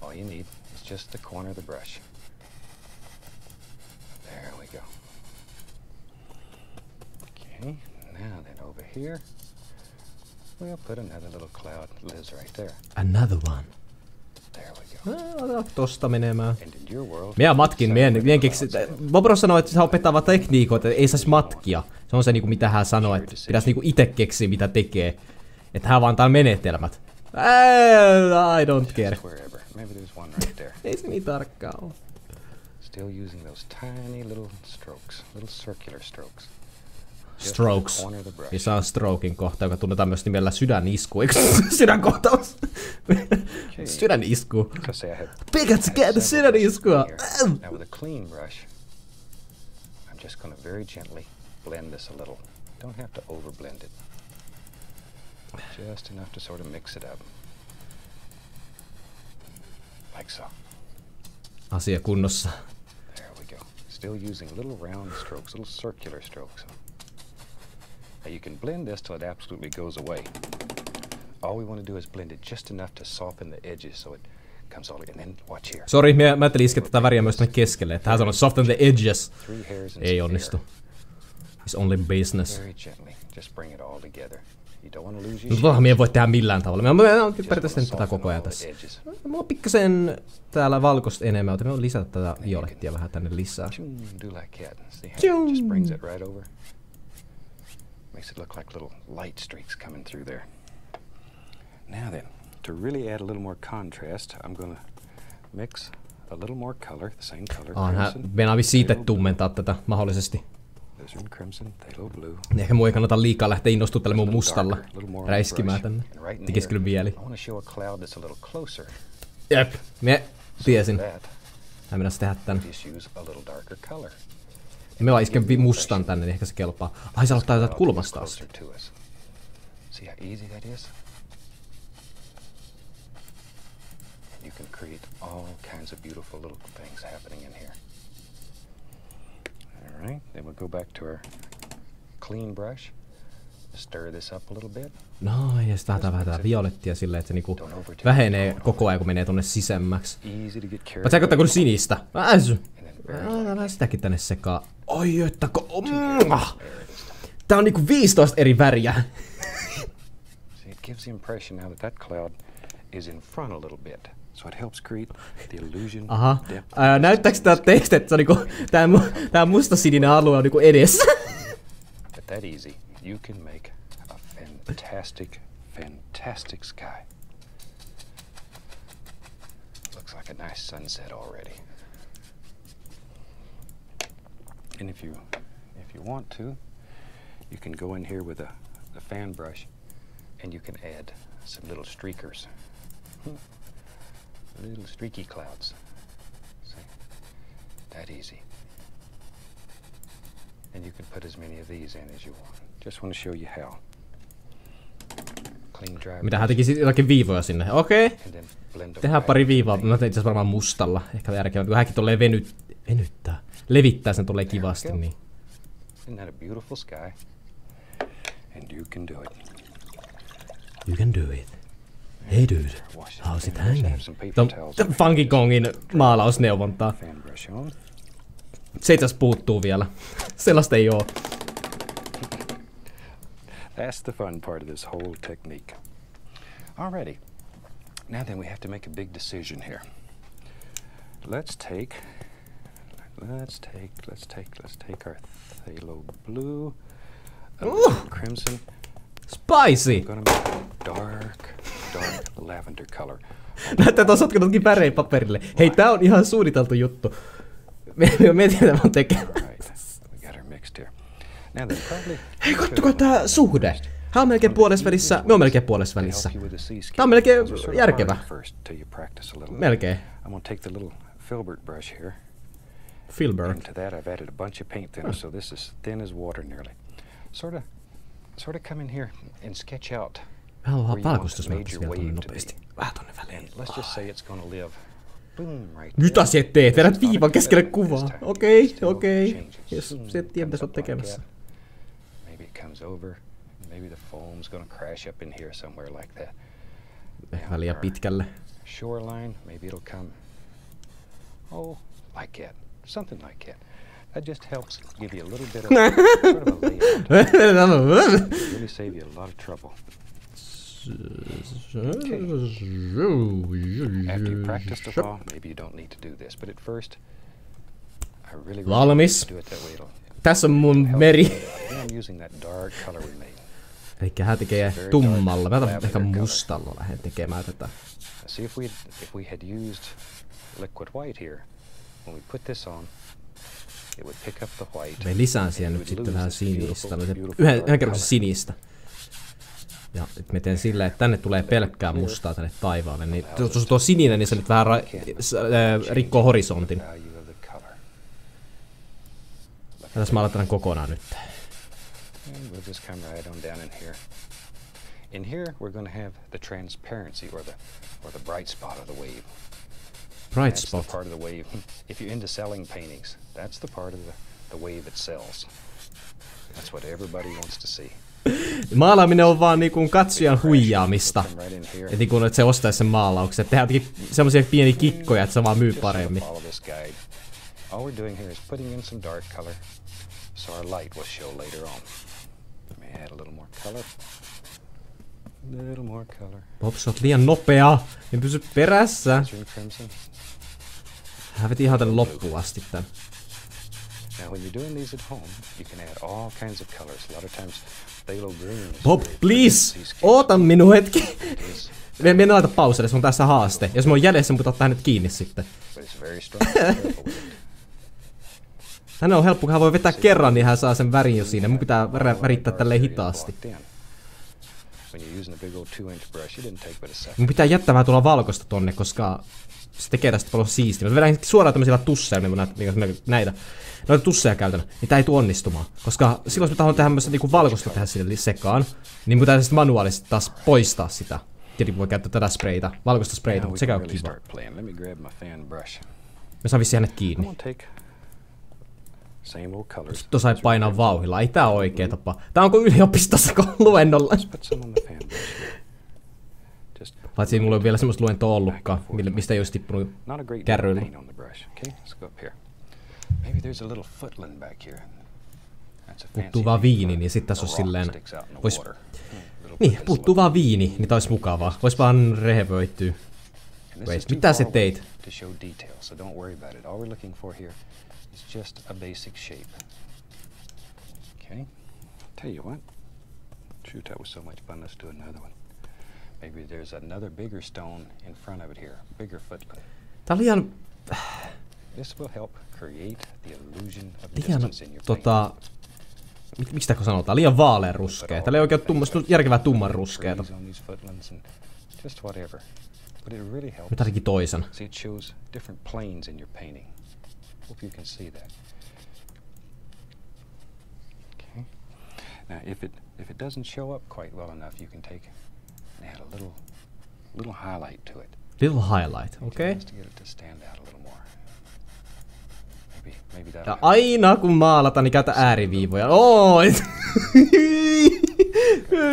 All you need is just the corner of the brush. There we go. Okay, now then over here, we'll put another little cloud, Liz, right there. Another one. There we go. Tosta menemään. Minä matkin, mien keksi. Bobro sanoi, että se opettaa vaan tekniikoita, ei saisi matkia. Se on se niinku mitä hän sanoi, että pitäisi niinku ite keksiä mitä tekee. Että hän vaan antaa menetelmät. I don't care. Ei se niin tarkkaa ole. Still using those tiny little strokes, little circular strokes. Strokes. Ja saa strokein kohta, joka tunnetaan myös nimellä sydänisku. Eikö sydänkohtaus? Sydänisku. Pickets get sydäniskua. Now with a clean brush, I'm just going to very gently blend this a little. Don't have to overblend it. Just enough to sort of mix it up. Like so. Asia kunnossa. There we go. Still using little round strokes, little circular strokes. Now you can blend this till it absolutely goes away. All we want to do is blend it just enough to soften the edges so it comes all, and then watch here. Sori, mä ajattelin iskeä tätä väriä myös tänne keskelle. Tähän sanoo soften the edges. Ei onnistu. It's only business. Very gently. Just bring it all together. You don't want to lose your Mutta tuohon ei voi tehdä millään tavalla. Mä oon periaatteessa tehnyt tätä koko ajan tässä. Mulla on pikkasen täällä valkoista enemmän, joten me on lisätä tätä violettia vähän tänne lisää. Do like that. See how it just brings it right over. Makes it look like little light streaks coming through there. Now then, to really add a little more contrast, I'm gonna mix a little more color, the same color. Venävi siitä tummentaa tätä mahdollisesti. Crimson, phthalo blue. Ehkä mun ei kannata liikaa lähteä innostumaan tälle mun mustalla. Räiskimään tänne. Tekis kyllä mieli. Jep, me tiesin. Mä mennäs tehdä tän. Me vaan isken mustan tänne, niin ehkä se kelpaa. Ai se aloittaa tätä kulmasta asti. You can create all kinds of beautiful little things happening in here. All right, then we'll go back to our clean brush. Stir this up a little bit. No, ja sitten vähän tää violettia silleen, että se niinku vähenee koko ajan, kun menee tonne sisemmäksi. Vai sä ottaa kun sinistä? Vähän sitäkin tänne sekaan. Oi, että tää on niinku 15 eri väriä. It gives the impression now that cloud is in front a little bit. So it helps create the illusion. Aha. Näyttääks tää teistä, että se on niinku tää musta-sininen alue on niinku edessä? But that easy. You can make a fantastic sky. Looks like a nice sunset already. And if you want to, you can go in here with a fan brush and you can add some little streakers. Little streaky clouds. See? That easy. And you can put as many of these in as you want. Just want to show you how. Clean dry. Mitä hän teki jotakin viivoja sinne? Okei. Tehdään pari viivaa. Mä tein itse asiassa varmaan mustalla. Ehkä järkevää. Kun hänkin tolleen venyttää. Levittää sen tolleen kivasti. Niin. Isn't that a beautiful sky? And you can do it. You can do it. Hey dude, how's it hanging? Funky Kongin maalausneuvontaa. Se itse asiassa puuttuu vielä. Sellaista ei oo. That's the fun part of this whole technique. Alrighty. Now then we have to make a big decision here. Let's take our phthalo blue, crimson. Spicy! I'm gonna make a dark lavender color. Näyttää tuossa sotkenutkin värejä paperille. Hei, tää on ihan suunniteltu juttu. Me tiedetään vaan tekemään. Hei, kattokaa tää suhde. Hän on melkein puolesvälissä, me on melkein puolesvälissä. Tää on melkein järkevä. Melkein. Filbert. And to that I've added a bunch of paint thinner, so this is thin as water nearly. Sort of come in here and sketch out where you want the major wave to be. And let's just say it's gonna live boom right there. Mitä sä teet? Vedät viivan keskelle kuvaa. Okei. Jos sä et tiedä, mitä sä oot tekemässä. Maybe it comes over. Maybe the foam's gonna crash up in here somewhere like that. Vähän liian pitkälle. Shoreline, maybe it'll come. Oh, like that. Something like that. That just helps give you a little bit of sort of a layout. Really save you a lot of trouble. Okay. After you practice the while, maybe you don't need to do this, but at first, I really valmis. Do it that way. Tässä on mun meri. I'm using that dark color we made. Elikkä hän tekee tummalla. Mä otan ehkä mustalla lähden tekemään tätä. See if we had used liquid white here, when we put this on, it would pick up the white. Me lisään siihen nyt sitten vähän sinistä. Yhden kerran sinistä. Ja nyt me teen silleen, että tänne tulee pelkkää mustaa tänne taivaalle. Niin tuo sininen, niin se nyt vähän rikkoo horisontin. Ja tässä mä aloitan kokonaan nyt. And we'll just come right on down in here. In here, we're going to have the transparency or the bright spot of the wave. Bright That's spot. the part of the wave. If you're into selling paintings, that's the part of the wave that sells. That's what everybody wants to see. Maalaaminen on vaan niinku katsojan huijaamista. Et niinku, että se ostaisi sen maalauksen. Tehdään semmosia pieniä kikkoja, että se vaan myy paremmin. All we're doing here is putting in some dark color, so our light will show later on. Let me add a little more color. Little more color. Bob, sä oot liian nopea. En pysy perässä. Hävetin ihan tän loppuun asti tän. Now when you're doing these at home, you can add all kinds of colors. A lot of times phthalo green. Bob, please! Oota minun hetki! Me laita pauselle, se on tässä haaste. Jos mä oon jäljessä, mun pitää ottaa hänet kiinni sitten. Hän on helppo, kun hän voi vetää kerran, niin hän saa sen värin jo siinä. Mun pitää värittää tälleen hitaasti. Mun pitää jättää vähän tuolla valkoista tonne, koska se tekee tästä paljon siistiä. Mä vedän suoraan tämmöisillä tusseilla, näitä. Noita tusseja käytän, niin tää ei tuu onnistumaan. Koska silloin jos mä tahdon tehdä myös niinku valkoista tehdä sille sekaan, niin mun pitää sitten manuaalisesti taas poistaa sitä. Tietenkin voi käyttää tätä spreitä, valkoista spreitä, mutta se käy kiva. Mä saan vissiin hänet kiinni. Sitten sai painaa vauhilla, ei tää oo oikee tapa. Tää onko yliopistossa luennolla? Paitsi mulla ei vielä semmoista luentoa ollutkaan, mistä ei olisi tippunut kärryillä. Puuttuu vaan viini, niin sit tässä on silleen... Niin, puuttuu vaan viini, niin tää olisi mukavaa. Vois vaan rehevöityä. Mitä sä teit? It's just a basic shape. Okay, tell you what. Shoot, that was so much fun. Let's do another one. Maybe there's another bigger stone in front of it here, bigger footprint. Tää on liian... This will help create the illusion of distance in your painting. Miksi tää sanotaan? Liian vaaleanruskea. Täällä ei oikein järkevää tummanruskeeta. Just whatever. But it really helps. Nyt ainakin toisen. See, it shows different planes in your painting. Hope you can see that. Okay. Now, if it doesn't show up quite well enough, you can take and add a little highlight to it. Little highlight, okay. Just to get it to stand out a little more. Maybe that. Ja aina kun maalataan, niin käytä ääriviivoja. Oi!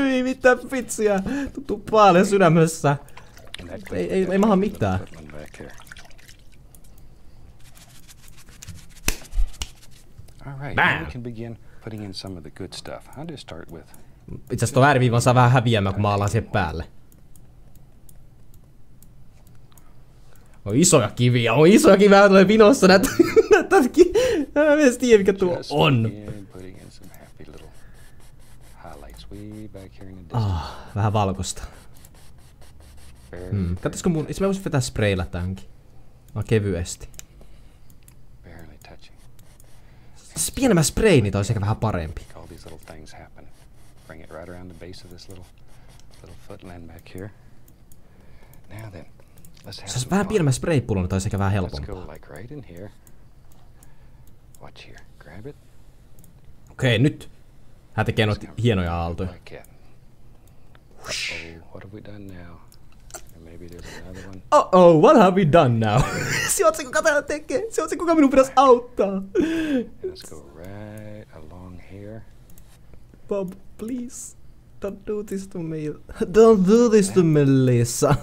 Ei mitään vitsiä. Tuntuu paljon sydämessä. Ei maha mitään. Alright, now we can begin putting in some of the good stuff. I'll just start with... Itse asiassa tuo ääriviivan saa vähän häviämään, kun maalaan siihen päälle. On isoja kiviä, tulee vinossa näyttääkin. Mä en edes tiedä mikä tuo on. Vähän valkoista. Katsoisiko mun, itse mä voisin vetää spraylla tämänkin. Vaan kevyesti. Siis pienemmä spray, niin olisi ehkä vähän parempi. Se olisi vähän pienemmä spraypullo, niin olisi ehkä vähän helpompaa. Okei, nyt hän tekee noita hienoja aaltoja. Oh, what have we done now? Se on se, kuka täällä tekee. Se on se, kuka minun pitäisi auttaa. Bob, please. Don't do this to me. Don't do this to me, Lisa.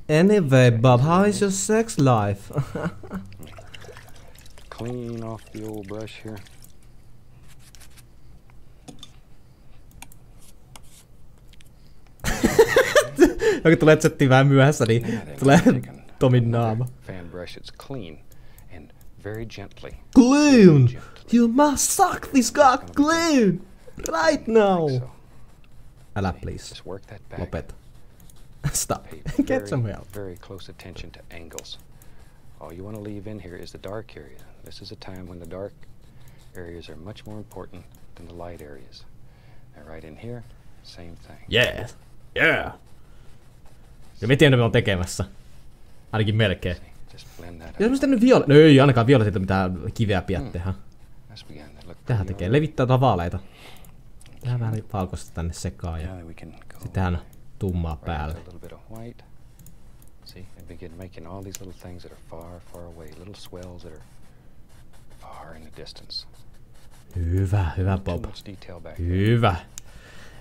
Anyway, Bob, how is your sex life? Clean off the old brush here. No kun tulee zettiin vähän myöhässä, niin tulee Tomin naama. Fan brush, it's clean and very gently. Clean! You must suck this cock clean! Right now! Älä please. Lopeta. Stop. Get some help. Very close attention to angles. All you want to leave in here is the dark area. This is a time when the dark areas are much more important than the light areas. And right in here, same thing. Yeah. Yeah. Ja me tiedän, mitä me on tekemässä. Ainakin melkein. Jos mä sitten nyt no ei ainakaan violetilta mitään kiveä piät tehdä. Tähän tekee, levittää jotain vaaleita. Tehdään vähän valkoista tänne sekaan ja sitten tehdään tummaa päälle. See, and begin making all these little things that are far, far away, little swells that are far in the distance. Hyvä, hyvä Bob. Hyvä.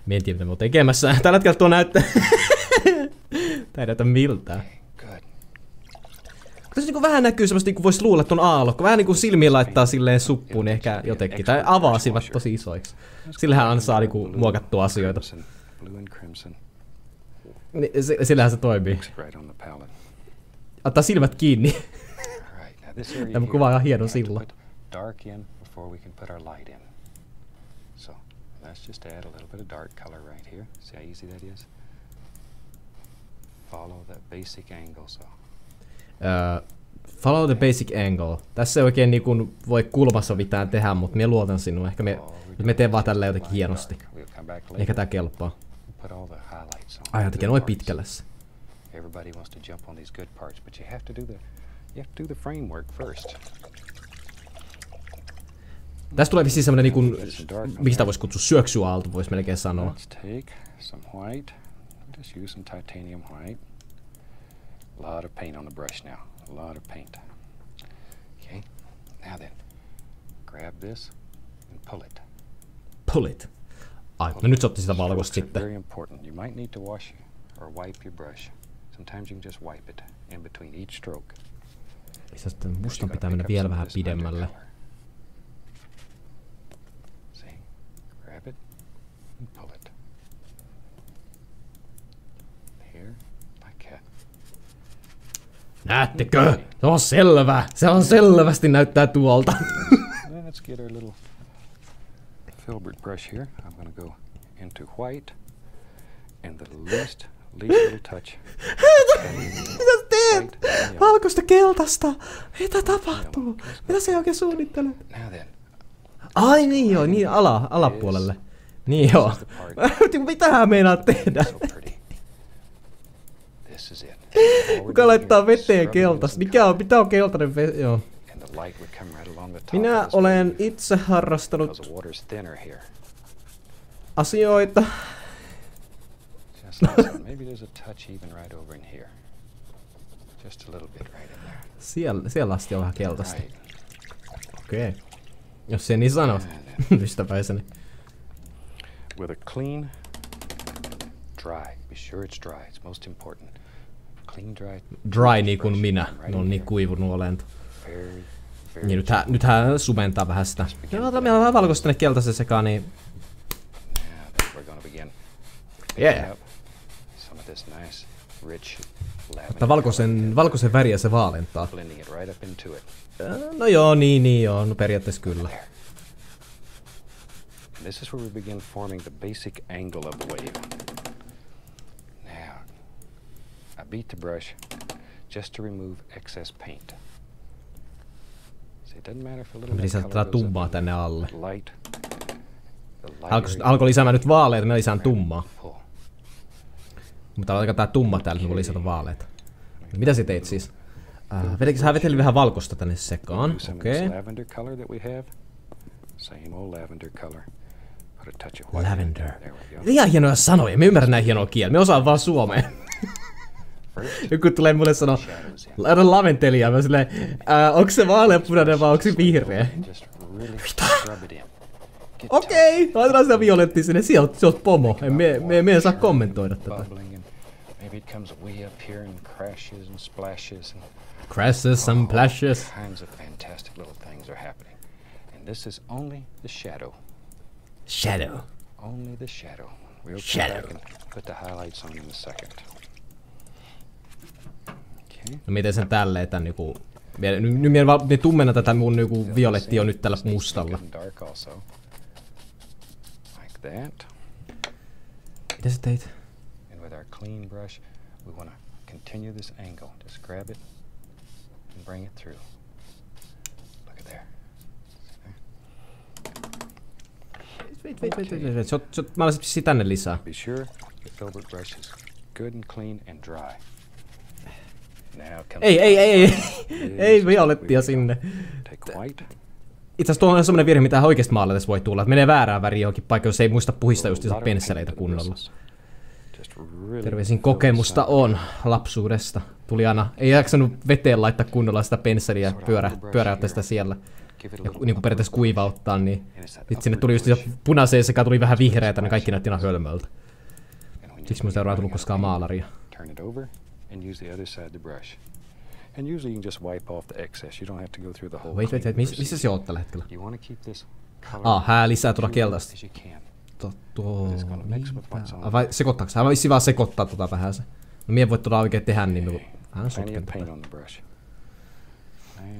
Mä en tiedä, mitä mä oon tekemässä. Tällä hetkellä tuo näyttää. Tää ei näytä miltään. Tässä niinku vähän näkyy semmoista, niinku vois luulla, että on aallokko. Vähän niinku silmiin laittaa silleen suppuun, niin ehkä jotenkin. Tai avaa silmät tosi isoiksi. Sillähän saa niinku muokattua asioita. Sillähän se toimii. Ottaa silmät kiinni. Tämä kuva on ihan hieno silloin. So let's just add a little bit of dark color right here. See how easy that is? Follow that basic angle. So. Follow the basic angle. Tässä ei oikein niinku voi kulmassa mitään tehdä, mutta mä luotan sinua. Ehkä me teen vaan tällä jotenkin hienosti. Ehkä tää kelpaa. Ai, tekee noin pitkälle se. Everybody wants to jump on these good parts, but you have to do the framework first. Tästä tulee vissiin semmonen niinku, miksi tää vois kutsua syöksyaalto, vois melkein sanoa. Let's take some white. Just use some titanium white. A lot of paint on the brush now. A lot of paint. Okay. Now then, grab this and pull it. Pull it. Ai, no nyt se otti sitä valkoista sitten. Very important. You might need to wash or wipe your brush. Sometimes you can just wipe it in between each stroke. Sitten mustan pitää mennä vielä vähän pidemmälle. See? Grab it and pull it. Here, like that. Näettekö? Se on selvä. Se on selvästi näyttää tuolta. Let's get our little filbert brush here. I'm going to go into white and the least little touch. Mitä sä teet? Valkoista keltaista. Mitä tapahtuu? Mitä sä oikein suunnittelet? Ai niin joo, niin alapuolelle. Niin joo. Mitähän meinaat tehdä? Kuka laittaa veteen keltaista? Mitä on keltainen vesi? Joo. Minä olen itse harrastanut asioita. Siellä asti on vähän keltaista. Okei. Jos se niin sanot, ystäväiseni. With a clean, dry. Be sure it's dry. It's most important. Clean, dry. Dry niin kuin minä. Ne on niin kuivunut olento. Niin nythän sumentaa vähän sitä. Meillä on vähän valkoista tänne keltaisen sekaan, niin... Yeah. Ottaa valkoisen väriä se vaalentaa. No joo, niin joo. No periaatteessa kyllä. This is where we begin forming the basic angle of the wave. Now, I beat the brush just to remove excess paint. See, it doesn't matter if a little bit of color tummaa tänne alle. Light. Alko lisäämään nyt vaaleita, mä lisään tummaa. Mutta alkaa tää tumma täällä, kun lisätä vaaleita. Mitä sä teit siis? Sä veteli vähän valkoista tänne sekaan. Okei. Lavender. Ihan hienoja sanoja. Mä ymmärrän näin hienoa kieltä. Mä osaan vaan suomea. Joku tulee mulle sanoa, laita laventelia. Mä silleen, onks se vaaleanpunainen vai onks se vihreä? Mitä? Okei, laitetaan sitä violettia sinne. Se on pomo. Me ei saa kommentoida tätä. Maybe it comes way up here and crashes and splashes and crashes and splashes. All kinds of fantastic little things are happening. And this is only the shadow. Shadow. Only the shadow. We'll come back and put the highlights on in a second. Okay. No miten sen tälleen tän niinku... Nyt me tummenna tätä mun niinku violetti on nyt tällä mustalla. Like that. Mitä sä teit? With our clean brush, we want to continue this angle. Just grab it and bring it through. Look at there. Wait. Mä olisin siis tänne lisää. Be sure the filbert brush is good and clean and dry. Now ei violettia sinne. Take white Itse asiassa tuo on semmonen virhe, mitä oikeesti maalatessa voi tulla, että menee väärään väriin johonkin paikkaan, jos ei muista puhista just pensseleitä kunnolla. Terveisin kokemusta on lapsuudesta. Tuli aina, ei jaksanut veteen laittaa kunnolla sitä pensseliä ja pyöräyttää sitä siellä. Ja niinku periaatteessa kuivauttaa, niin sit sinne tuli just punaiseen sekä tuli vähän vihreätä, niin kaikki näytti ihan hölmöltä. Siksi musta ei ole tullut koskaan maalaria. Wait, missä se oot tällä hetkellä? Hää lisää tuolla keltaista. Vai sekoittaako? Hän voisi vaan sekoittaa tota vähän se. No mie voi tuolla oikein tehdä, niin me vähän sotken tätä.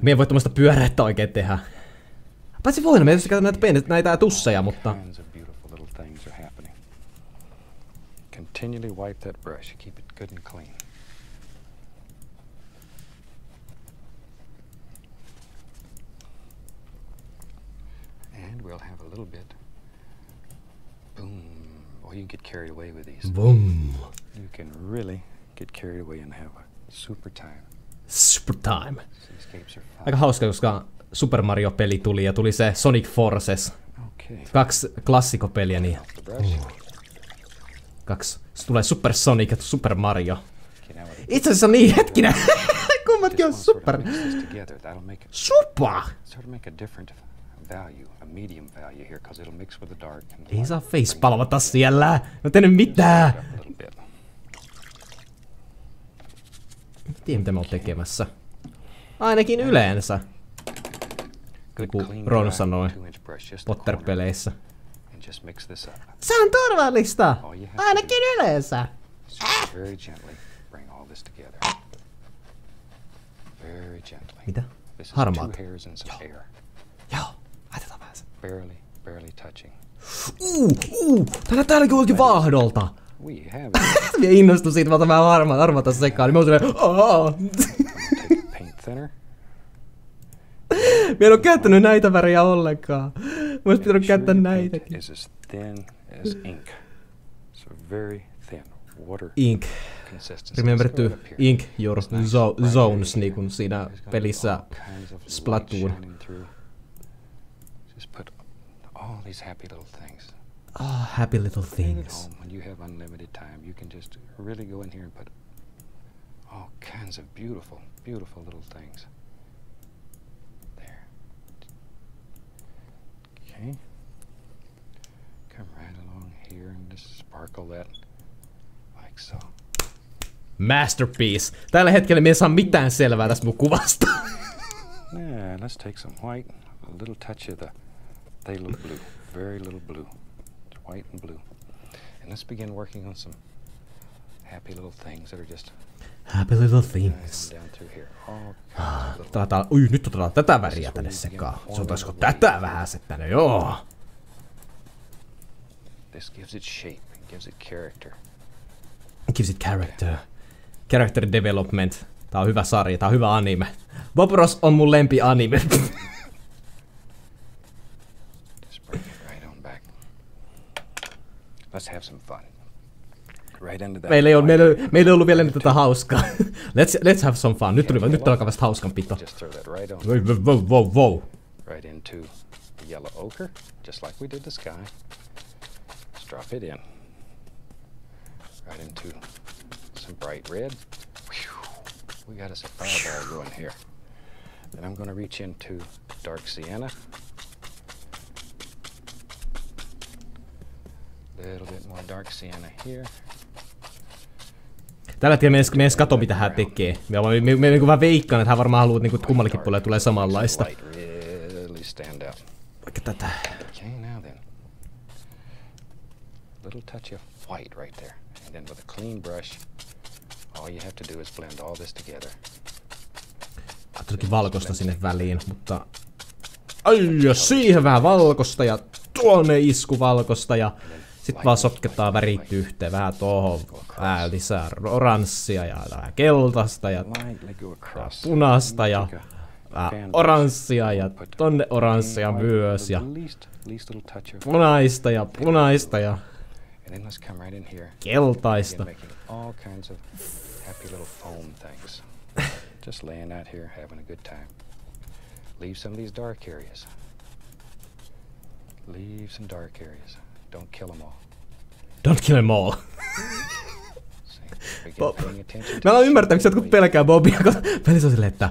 Mie voi tuommoista pyöräyttä oikein tehdä. Paitsi voin, me tietysti käytän näitä tusseja, mutta... Continually wipe that brush, keep it good and clean. And we'll have a little bit. Boom. Or you can get carried away with these. Boom. You can really get carried away and have a super time. Super time. Aika hauska, koska Super Mario-peli tuli ja tuli se Sonic Forces. Okay. 2 klassikopeliä, niin... Se tulee Super Sonic ja Super Mario. Itse asiassa niin, hetkinen. Kummatkin on super. Super! Ei saa facepalvata siellä. Mä tehnyt mitään. Tiedä mitä mä oon tekemässä. Ainakin yleensä. Joku Ron sanoi Potter-peleissä. Se on turvallista! Ainakin yleensä! Mitä? Harmaat? Joo, laitetaan vähän se. Täälläkin onkin vaahdolta! Mie innostui siitä, mä otan vähän harmaata sekaan, niin mä oon silleen Mie en oo käyttänyt näitä värejä ollenkaan. Mä ois pitänyt käyttää näitäkin. Ink. Remember to ink your zones, niin kuin siinä pelissä Splatoon. Happy little things. When you have unlimited time, you can just really go in here and put all kinds of beautiful, beautiful little things. There. Okay. Come right along here and just sparkle that like so. Masterpiece. Tällä hetkellä me ei saa mitään selvää tästä mun kuvasta. Yeah, let's take some white, a little touch of the phthalo blue, very little blue. White and blue. And let's begin working on some happy little things that are just happy little things. Nyt otetaan tätä väriä tänne sekaan. Otaisiko tätä vähän se tänne? Joo. This gives it shape, it gives it character. It gives it character. Character development. Tää on hyvä sarja, tää on hyvä anime. Bob Ross on mun lempi anime. Let's have some fun. Right into that. Meillä ei ollut vielä nyt tätä hauskaa. Let's have some fun. Nyt alkaa vasta hauskanpito. Wow. Right into the yellow ochre, just like we did the sky. Just drop it in. Right into some bright red. We got us a fireball going here. Then I'm going to reach into dark sienna. Little bit more dark sienna here. Tällä hetkellä me edes kato mitä hän tekee. Me niinku vähän veikkaan, että hän varmaan haluaa, että kummallekin puolelle tulee samanlaista. Vaikka tätä. Okay, now then. Little touch of white right there. And then with a clean brush, all you have to do is blend all this together. Tulikin valkoista sinne väliin, mutta... Ai, ja siihen vähän valkoista ja tuonne isku valkoista ja... Sitten vaan sotketaan värit yhteen, vähän tohon, vähän lisää oranssia ja keltaista ja punaista ja oranssia ja tonne oranssia myös ja punaista ja keltaista. Just laying out here having a good time. Leave some of these dark areas. Leave some dark areas. Don't kill them all. Don't kill them all. Bob. Mä oon ymmärtänyt, että jotkut pelkää Bobia, kun pelissä on silleen, että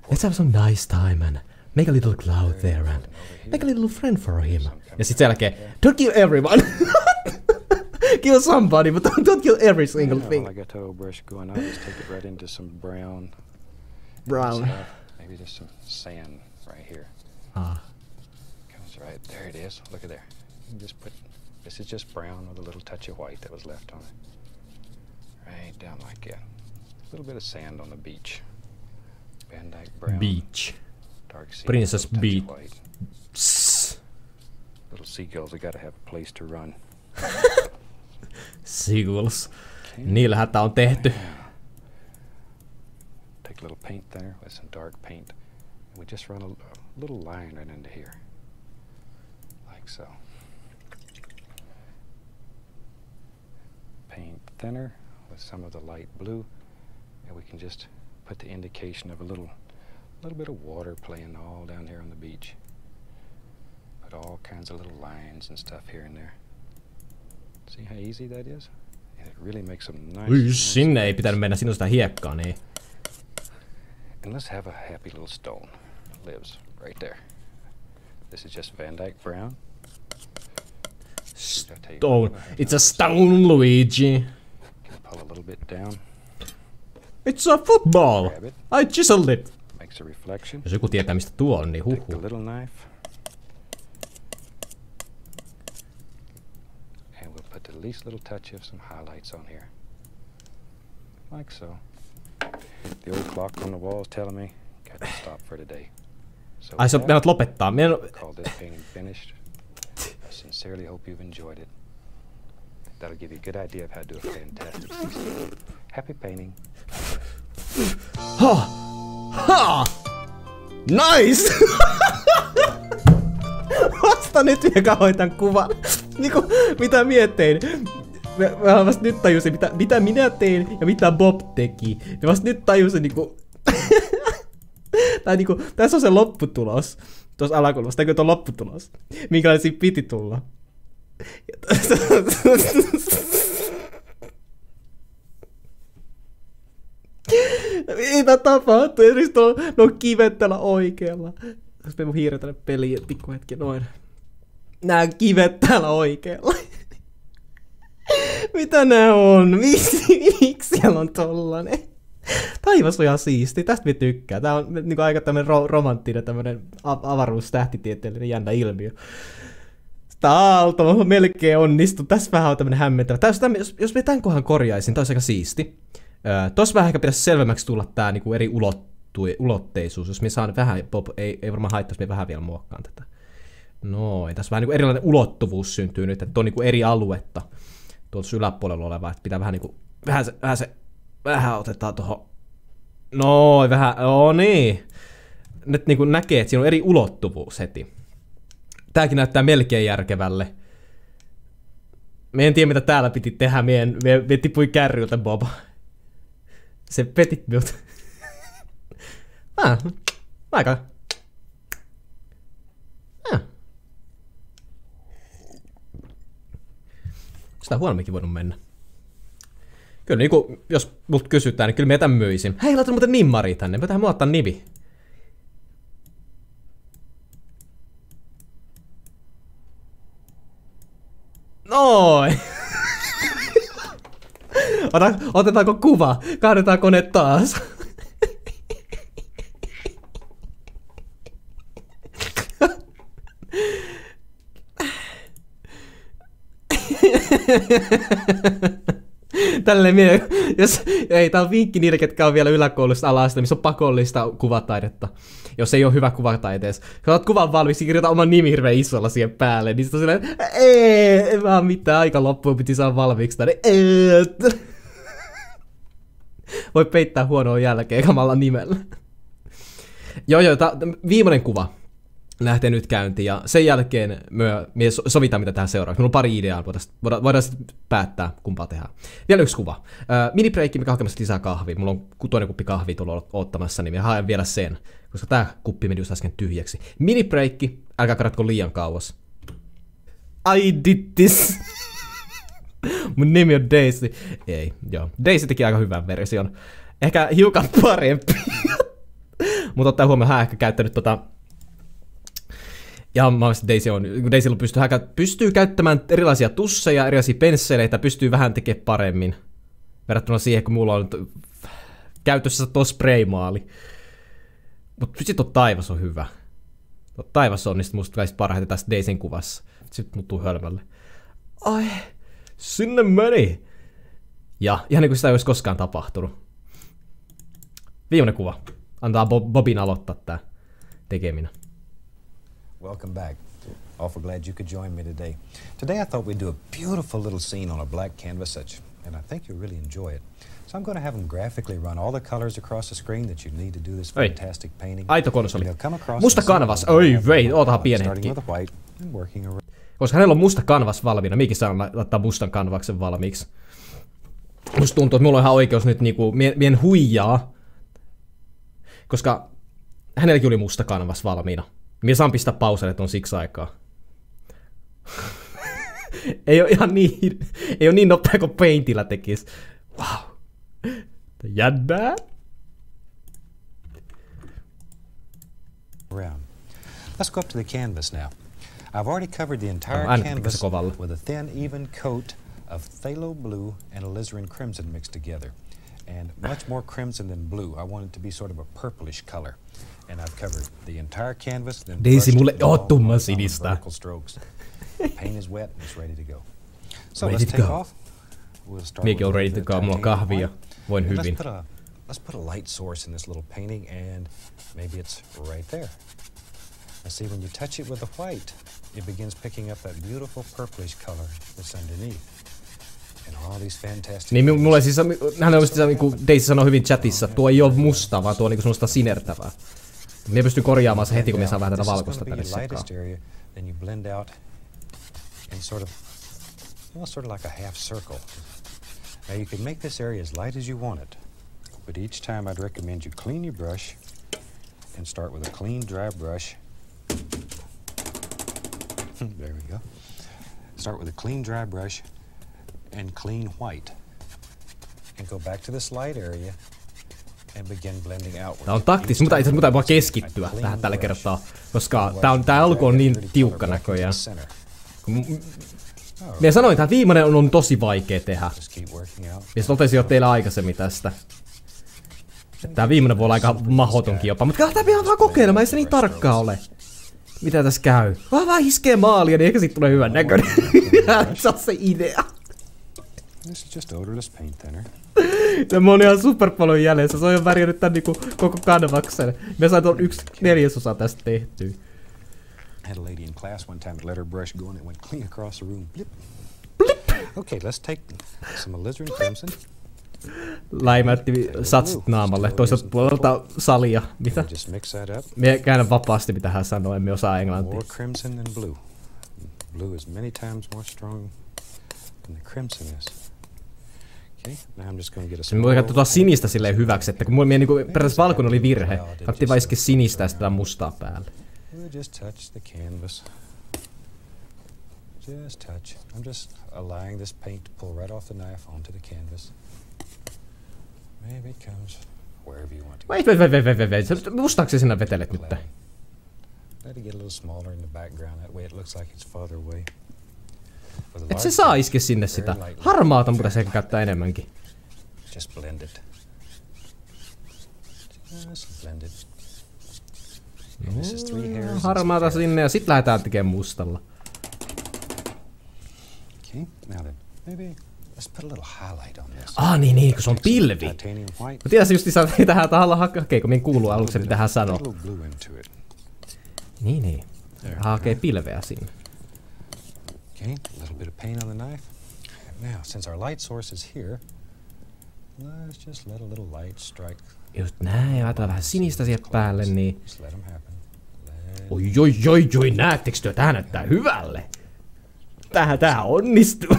let's have some nice time and make a little cloud there and make a little friend for him. Ja sit sen jälkeen, don't kill everyone. Kill somebody, but don't kill every single thing. I got the old brush going, I'll just take it right into some brown. Brown. Maybe just some sand right here. Comes right, there it is. Look at there. You can just put, this is just brown with a little touch of white that was left on it. Right down like that. A little bit of sand on the beach. Van Dyke brown. Beach. Dark sea. Princess Beach. Little seagulls have got to have a place to run. Seagulls. Niillä hätä on tehty. Take a little paint thinner with some dark paint. And we just run a little line right into here. Like so. Paint thinner with some of the light blue. And we can just put the indication of a little bit of water playing all down here on the beach. Put all kinds of little lines and stuff here and there. See how easy that is? And it really makes some nice. Sinne ei pitänyt mennä, sinun sitä hiekkaa, niin. And let's have a happy little stone that lives right there. This is just Van Dyke brown. Stone. It's a stone, Luigi. Can pull a little bit down. It's a football. I chiseled it. Makes a reflection. Jos joku tietää mistä tuo on, niin Take the little knife. And we'll put the least little touch of some highlights on here. Like so. The old clock on the wall is telling me got to stop for today. So ai sä menet lopettaa. Call this painting finished. I sincerely hope you've enjoyed it. That'll give you a good idea of how to do a fantastic CC. Happy painting. Ha! Ha! Nice! Vasta nyt minä kauhoin tän kuvan. Niinku, mitä miettein? Mä vasta nyt tajusin, mitä minä tein ja mitä Bob teki. Ja vasta nyt tajusin niinku... Tai niinku, tässä on se lopputulos. Tuossa alakulmassa, näkyy tuo lopputulos. Minkälainen siinä piti tulla. Mitä tapahtuu? Esimerkiksi ne on kivet täällä oikealla. Jos me mun hiirä tänne peliin pikku hetki, noin. Nää kivet täällä oikealla. Mitä nää on? Miksi siellä on tollanen? Taivas on ihan siisti, tästä me tykkää. Tää on niinku aika tämmönen romanttinen, tämmönen avaruustähtitieteellinen jännä ilmiö. Täältä on melkein onnistu. Tässä vähän on tämmönen hämmentävä. Jos me tän kohan korjaisin, tää olisi aika siisti. Tossa vähän ehkä pitäisi selvemmäksi tulla tää niinku eri ulotteisuus. Jos me saan vähän, Bob ei varmaan haittaa, jos me vähän vielä muokkaan tätä. Noin, tässä vähän niinku erilainen ulottuvuus syntyy nyt, että on niinku eri aluetta tuolta yläpuolella olevaa, että pitää vähän niinku, vähän otetaan tohon, noin, vähän, niin. Nyt niinku näkee, että siinä on eri ulottuvuus heti. Tääkin näyttää melkein järkevälle. Me en tiedä, mitä täällä piti tehdä, me tipui kärryltä, Bob. Se petit minut. Aika. Sitä huonomminkin voinut mennä. Kyllä niinku, jos mut kysytään, niin kyllä mä tämän myisin. Hei, laita muuten nimmari tänne, pitää mua ottaa nimi. Noin! Otetaanko kuva? Kaadetaan kone taas. Tälleen jos ei, tää on vinkki niille, ketkä on vielä yläkoulusta ala-asteella, missä on pakollista kuvataidetta. Jos ei ole hyvä kuvataiteessa. Kun olet kuvan valmiiksi, kirjoita oman nimi hirveän isolla siihen päälle, niin sit on silleen, en vaan mitään, aika loppuun piti saada valmiiksi tänne. Voi peittää huonoa jälkeen kamalla nimellä. Joo, viimeinen kuva lähtee nyt käyntiin ja sen jälkeen me sovitaan, mitä tähän seuraavaksi. Meillä on pari ideaa, voidaan sitten päättää, kumpaa tehdään. Vielä yksi kuva. Minibreikki, mikä hakemassa lisää kahvia. Mulla on toinen kuppi kahvia tuolla ottamassa, niin me haen vielä sen, koska tää kuppi meni just äsken tyhjäksi. Minibreikki, älkää karatko liian kauas. I did this. Mun nimi on Daisy. Ei, joo. Daisy teki aika hyvän version. Ehkä hiukan parempi. Mutta ottaa huomioon, hän ehkä käyttänyt ja mä olisin, Daisy pystyy käyttämään erilaisia tusseja, erilaisia pensseleitä, pystyy vähän tekemään paremmin. Verrattuna siihen, kun mulla on käytössä tuo spraymaali. Mutta sit tuo taivas on hyvä. Tuo taivas on niistä musta kaikista parhaiten tässä Daisyn kuvassa. Sitten muuttuu hölmälle. Ai, sinne meni! Ja ihan niin kuin sitä ei olisi koskaan tapahtunut. Viimeinen kuva. Antaa Bobin aloittaa tää tekeminen. Welcome back. Awful glad you could join me today. Today I thought we'd do a beautiful little scene on a black canvas, and I think you'll really enjoy it. So I'm going to have them graphically run all the colors across the screen that you need to do this fantastic painting. Aito konsoli. Musta kanvas. Oi vei, ootahan pieni hetki. Koska hänellä on musta kanvas valmiina. Mikin saan laittaa mustan kanvaksen valmiiksi. Musta tuntuu, että mulla on ihan oikeus nyt niinku, mien huijaa. Koska hänelläkin oli musta kanvas valmiina. Mie saan pistää pauselle, että on siksi aikaa. Ei oo ihan niin nopea kuin Paintilla tekis. Wow. Jännää. Let's go up to the canvas now. I've already covered the entire canvas with a thin, even coat of phthalo blue and alizarin crimson mixed together. And much more crimson than blue. I want it to be sort of a purplish color. And I've covered the entire canvas. Then Daisy mulle tumma sinistä. Paint is wet and it's ready to go. So let's take off. We'll start. Miekin on ready to go. Mulla on kahvia. Voin hyvin. Let's put a light source in this little painting, and maybe it's right there. Now see, when you touch it with the white, it begins picking up that beautiful purplish color that's underneath. And all these fantastic. Niin mulle siis, hän on niin kuin Daisy sanoi hyvin chatissa, tuo ei ole mustaa, vaan tuo on niin semmoista sinertävää. Mie pystyn korjaamaan se heti, kun mie saan vähän tätä valkoista tänne sekaan. Then you blend out in sort of like a half circle. Now you can make this area as light as you want it, but each time I'd recommend you clean your brush and start with a clean, dry brush. There we go. Start with a clean, dry brush and clean white. And go back to this light area and begin blending outward. Tää on taktis, mutta itse asiassa vaan keskittyä tähän tällä kertaa, koska tää alku on niin tiukka näköjään. Minä sanoin, että tämä viimeinen on tosi vaikea tehdä. Ja totesin jo teille aikaisemmin tästä. Että tämä viimeinen voi olla aika mahdotonkin jopa. Mutta kannattaa vielä vaan kokeilemaan, ei se niin tarkkaa ole. Mitä tässä käy? Vaan iskee maalia, niin ehkä siitä tulee hyvän näköinen. Se on se idea. Tämä on ihan super paljon jäljessä. Se on jo värjännyt tän niinku koko kanvaksen. Me sain tuon 1/4 tästä tehtyä. I had a lady in class one time that let her brush go and it went clean across the room. Blip. Blip. Okay, let's take some alizarin crimson. Läimätti satsit naamalle toiselta puolelta salia. Mitä? Mie käännän vapaasti mitä hän sanoo, emme osaa englantia. More crimson than blue. Blue is many times more strong than the crimson is. Okay, now I'm just going to get a. Me voi katsoa sinistä silleen hyväksi, että kun mulla niinku periaatteessa valkoinen oli virhe. Kannatti vaan iskeä sinistä ja sitten mustaa päälle. We'll just touch the canvas. Just touch. I'm just allowing this paint to pull right off the knife onto the canvas. Maybe it comes wherever you want to. Wait. Mustaako se sinä vetelet nyt? Let it get a little smaller in the background. That way it looks like it's farther away. Et se saa iskeä sinne sitä. Harmaata pitäisi ehkä käyttää enemmänkin. Just blend it. Just blend it. Harmaata sinne ja sit lähdetään tekemään mustalla. Okay, now then, maybe let's put a little highlight on this. Niin, kun se on pilvi. Mä tiesin just tähän hakee, kun minä kuuluu aluksi, mitä hän sanoo. Niin. Hakee pilveä sinne. Okay, a little bit of paint on the knife. Now, since our light source is here, let's just let a little light strike. Just näin, laitetaan vähän sinistä siihen päälle, niin. Oi, näettekö työ? Tää näyttää hyvälle. Tää onnistuu.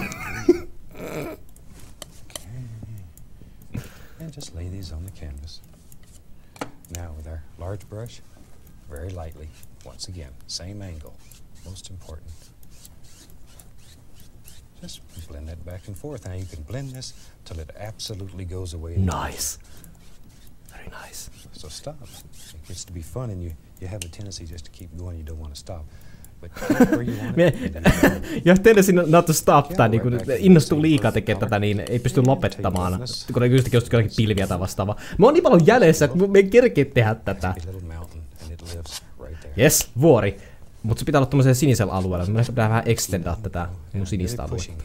And just lay these on the canvas. Now with our large brush, very lightly, once again, same angle, most important. Just blend that back and forth. Now you can blend this till it absolutely goes away. Nice. Very nice. So stop. It gets to be fun and you have a tendency just to keep going. You don't want to stop. But where you want it. Ja tendency not to stop, tai niin kun innostuu liikaa tekemään tätä, niin ei pysty lopettamaan. Kun ei just jostakin pilviä tai vastaavaa. Mä oon niin paljon jäljessä, että me ei kerkeä tehdä tätä. Yes, vuori. Mutta se pitää olla tommosella sinisellä alueella. Mä pitää vähän extendaa tätä mun sinistä aluetta.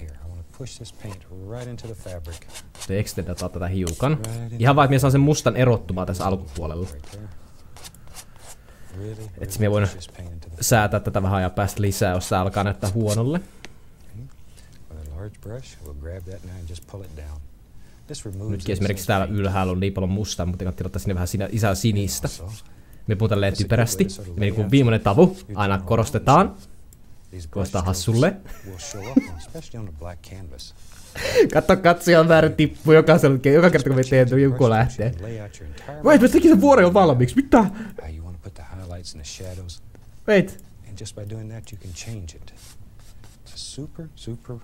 Se extendataan tätä hiukan. Ihan vaan, että mä saan sen mustan erottumaan tässä alkupuolella. Et mä voin säätää tätä vähän ajan päästä lisää, jos se alkaa näyttää huonolle. Nytkin esimerkiksi täällä ylhäällä on niin paljon mustaa, mutta kannattaa ottaa sinne vähän isää sinistä. Me puhutaan tälleen typerästi. Me niin viimeinen tavu aina korostetaan. Kuulostaa hassulle. Katso, katsoja väärä tippu joka kerta kun me teemme joku lähtee. Wait, mä tekin sen vuoren jo valmiiksi. Mitä? Wait. And just by doing that you can change it. It's a super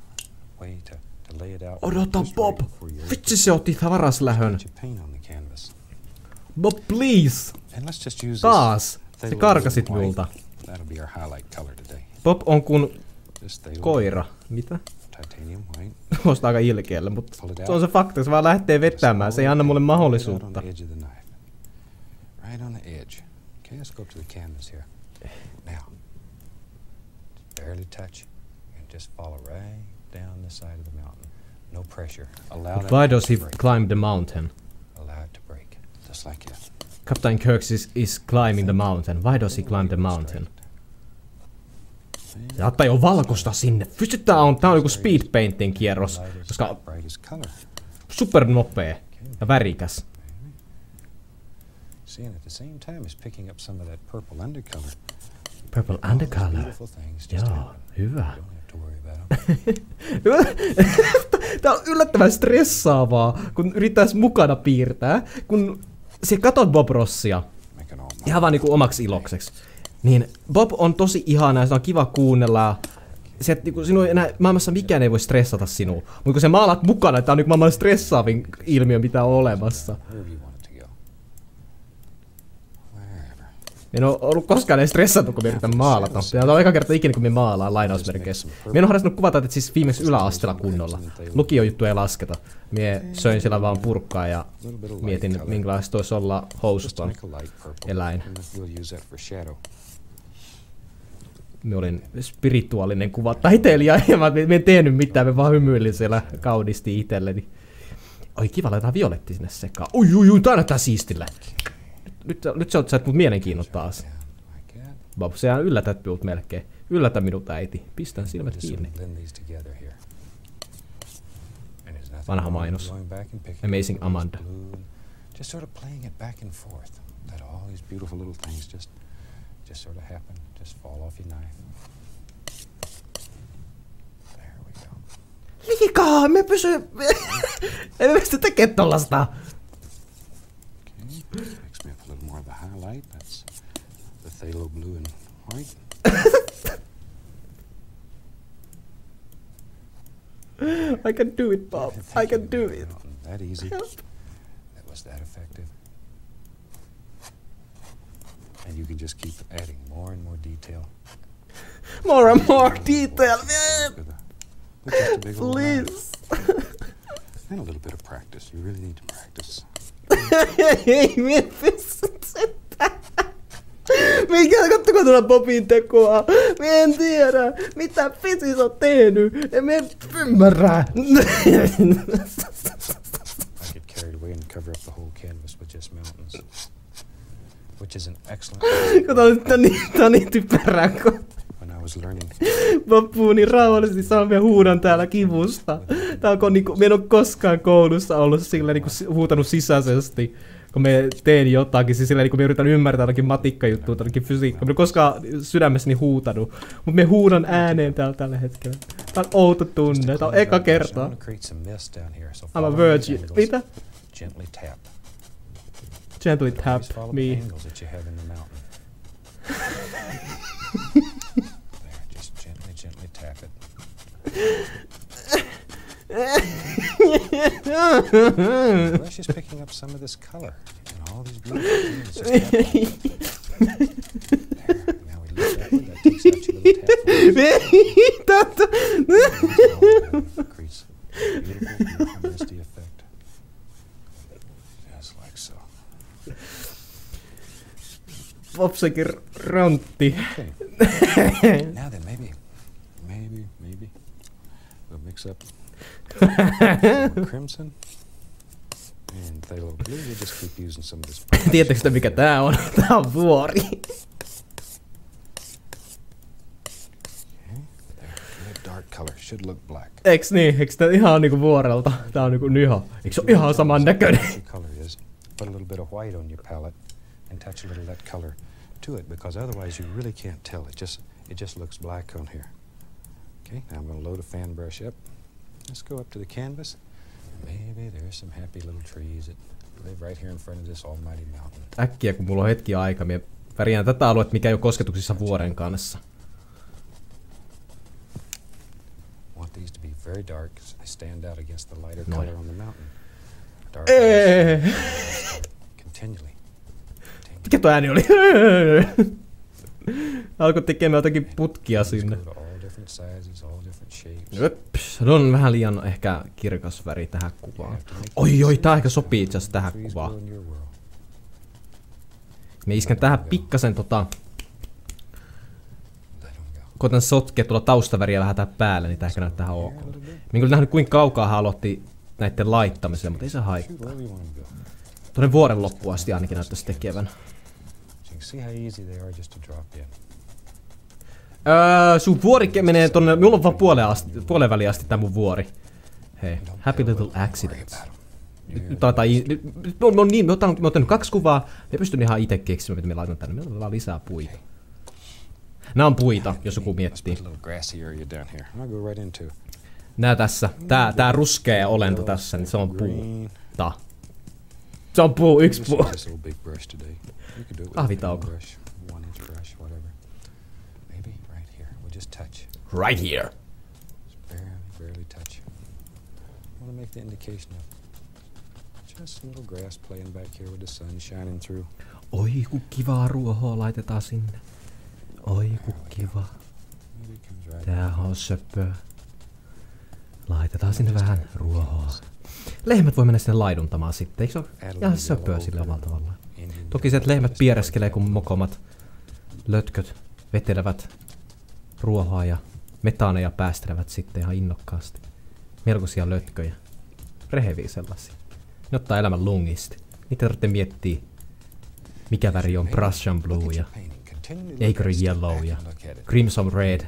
way to lay it out. Odota, Bob! Vitsi, se otti varaslähön. Bob, please! Taas! Se karkasit multa. Bob on kun koira. Mitä? Kuulostaa aika ilkeälle, mutta se on se fakta, se vaan lähtee vetämään. Se ei anna mulle mahdollisuutta. Okay, let's go up to the canvas here. Now, barely touch and just follow right down the side of the mountain. No pressure. Allow that. Why does he climb the mountain? Allow it to break, just like that. Captain Kirk is climbing the mountain. Why does he climb the mountain? Se ottaa jo valkoista sinne. Tää on joku speed painting kierros, koska super nopea ja värikäs. See, and at the same time is picking up some of that purple undercolor. Purple undercolor. Joo, hyvä. Tää on yllättävän stressaavaa, kun yrittäis mukana piirtää, kun sä katot Bob Rossia ihan vaan niinku omaksi ilokseksi. Niin Bob on tosi ihana ja se on kiva kuunnella. Se, että niinku, sinun enää maailmassa mikään ei voi stressata sinua. Mutta kun sä maalat mukana, tää on niinku maailman stressaavin ilmiö, mitä on olemassa. En oo ollut koskaan edes stressattu, kun me yritän maalata. Tämä on eka kerta ikinä, kun me maalaan lainausmerkeissä. Me en oo harrastanut kuvata, että siis viimeksi yläasteella kunnolla. Lukiojuttu ei lasketa. Mie söin siellä vaan purkkaa ja mietin, minkälaista olisi olla housuton eläin. Me olin spirituaalinen kuvataiteilija ja mä en tehnyt mitään, me vaan hymyilin siellä kauniisti itselleni. Oi kiva, laitetaan violetti sinne sekaan. Ui, tää näyttää siistille. Nyt sä oot mut mielenkiinnosta taas. Bob, sehän yllätät minut melkein. Yllätä minut, äiti. Pistän silmät kiinni. Vanha mainos. Amazing Amanda. Just sort of playing it back and forth. That all these beautiful little things just sort of happen. Just fall off your knife. There we go. Liikaa, me emme pysty tekemään tollasta. Mix me up a little more of the highlight. That's the phthalo blue and white. I can do it, Bob. I can do it. That easy. That was that effective. And you can just keep adding more and more detail. More and more detail, man. Please. And a little bit of practice. You really need to practice. Ei mie pysty sitä. Mikä, kattokaa tuolla Bobin tekoa. Mie en tiedä, mitä Fisis on tehnyt. En mie ymmärrä. I get carried away and cover up the whole canvas with just mountains. Which is an excellent... Tää on niin typerää, kun Bob puhuu niin rauhallisesti, saa vielä huudan täällä kivusta. Tää on niinku, me en oo koskaan koulussa ollut sillä niinku huutanut sisäisesti. Kun me teen jotakin, siis sillä kun me yritän ymmärtää jotakin matikkajuttua, jotakin fysiikkaa. Me en koskaan sydämessäni huutanut, mutta me huudan ääneen täällä tällä hetkellä. Tää on outo tunne, tää on eka kerta. I'm a virgin. Mitä? Gently tap me. The brush is picking up some of this color and all these beautiful things. Just tap there. Now we lift that one. That takes out your little tap. Creates beautiful misty effect. Just like so. Popsekin rantti. Okay. Now then, maybe we'll mix up some crimson and phthalo blue. We'll just keep using some of this. Tiedättekö te mikä tää on? Tää on vuori. Okay, good dark color. Should look black. Eiks niin? Eiks tää ihan niinku vuorelta? Tää on niinku nyho. Eiks se oo ihan saman näköinen? Color is. Put a little bit of white on your palette and touch a little of that color to it, because otherwise you really can't tell. It just looks black on here. Okay, now I'm going to load a fan brush up. Let's go up to the canvas. Maybe there's some happy little trees that live right here in front of this almighty mountain. Äkkiä, kun mulla on hetki aikaa, mä värjään tätä aluetta, mikä ei ole kosketuksissa vuoren kanssa. Want these to be very dark so they stand out against the lighter color on the mountain. Dark continually. Mikä tuo ääni oli? Alkoi tekemään jotakin putkia sinne. Se on vähän liian ehkä kirkas väri tähän kuvaan. Oi, tää ehkä sopii itse asiassa tähän kuvaan. Me isken tähän pikkasen koitan sotkea tuolla taustaväriä vähän tähän päälle, niin tää ehkä näyttää ihan ok. Mä en kyllä nähnyt kuinka kaukaa hän aloitti näitten laittamiselle, mutta ei se haittaa. Tuonne vuoren loppuun asti ainakin näyttäisi tekevän. Sun vuori menee tonne, mulla on vaan puoleen väliin asti tää mun vuori. Hei, happy little accidents. Nyt mä oon ottanut 2 kuvaa, me pystyn ihan ite keksimään, mitä me laitan tänne. Meillä on vaan lisää puita. Nää on puita, jos joku miettii. Nää tässä, tää ruskea olento tässä, niin se on puuta. Se on puu, 1 puu. Kahvitauko. Right here. Barely touch. I want to make the indication of just a little grass playing back here with the sun shining through. Oi, ku kivaa ruohoa laitetaan sinne. Oi, ku kiva. Tää on söpöä. Laitetaan sinne vähän ruohoa. Lehmät voi mennä sinne laiduntamaan sitten, eikö se ole ihan söpöä sille omalla tavallaan? Toki se, että lehmät piereskelee, kun mokomat lötköt vetelevät ruohoa ja metaaneja päästelevät sitten ihan innokkaasti. Melkoisia lötköjä. Reheviä sellaisia. Ne ottaa elämän lungisti. Niitä tarvitsee miettiä, mikä väri on Prussian Blue ja Acre Yellow ja Crimson Red.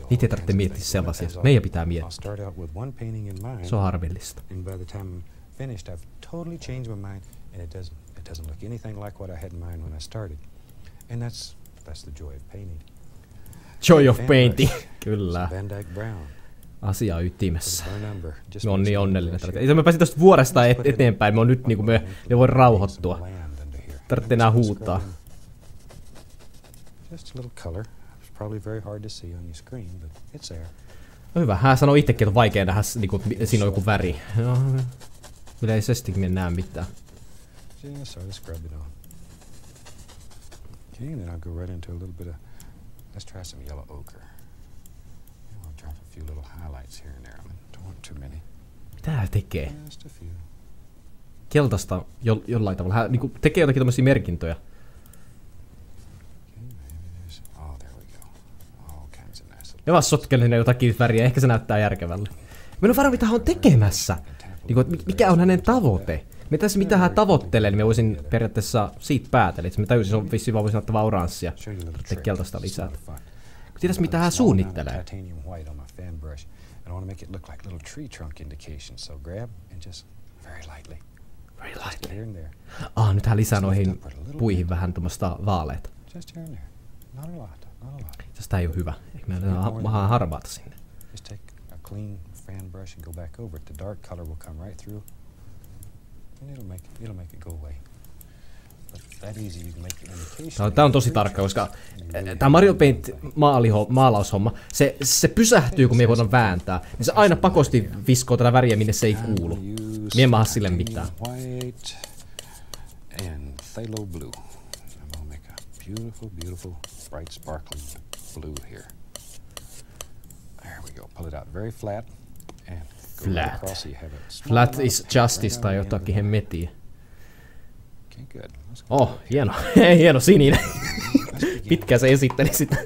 Niitä ei tarvitse miettiä sellaisia. Meidän pitää miettiä. Se on harvillista. Joy of painting. Kyllä. Asia ytimessä. Me on niin onnellinen. Mä pääsin tosta vuoresta eteenpäin. Me on nyt niinku me voi rauhoittua. Tarvitsee enää huutaa. No hyvä. Hän sanoo itsekin, että on vaikea nähdä, niinku, siinä on joku väri. No, yleisestikin en näe mitään. Let's try some yellow ochre. I'll drop a few little highlights here and there. Don't want too many. Mitä hän tekee? Just a few. Keltaista jollain tavalla. Hän niinku tekee jotakin tommosia merkintöjä. Ja vaan sotkelen sinne jotakin väriä. Ehkä se näyttää järkevälle. Mä en ole varma, mitä hän on tekemässä. Niinku, mikä on hänen tavoite? Mitä hän tavoittelee, niin mä voisin periaatteessa siitä päätellä. Mä täysin, on vissiin vaan voisin ottaa vaan oranssia. Tee keltaista lisää. Tiedätkö, mitä hän suunnittelee? Very lightly. Nyt hän lisää noihin puihin vähän tuommoista vaaleita. Tästä ei ole hyvä. Eikö mä harvaata sinne? And it'll make it go away. Tää on tosi tarkka, koska tää Mario Paint maalaushomma, se pysähtyy, kun me ei voida vääntää. Niin se aina pakosti viskoo tätä väriä, minne se ei kuulu. Mie en maha sille mitään. Beautiful, bright, sparkling blue here. There we go. Pull it out very flat and go right across. So you have a Flat is justice tai jotakin hemmetia. Okay, good. Oh, hieno. Hieno sininen. Pitkään se esitteli sitä.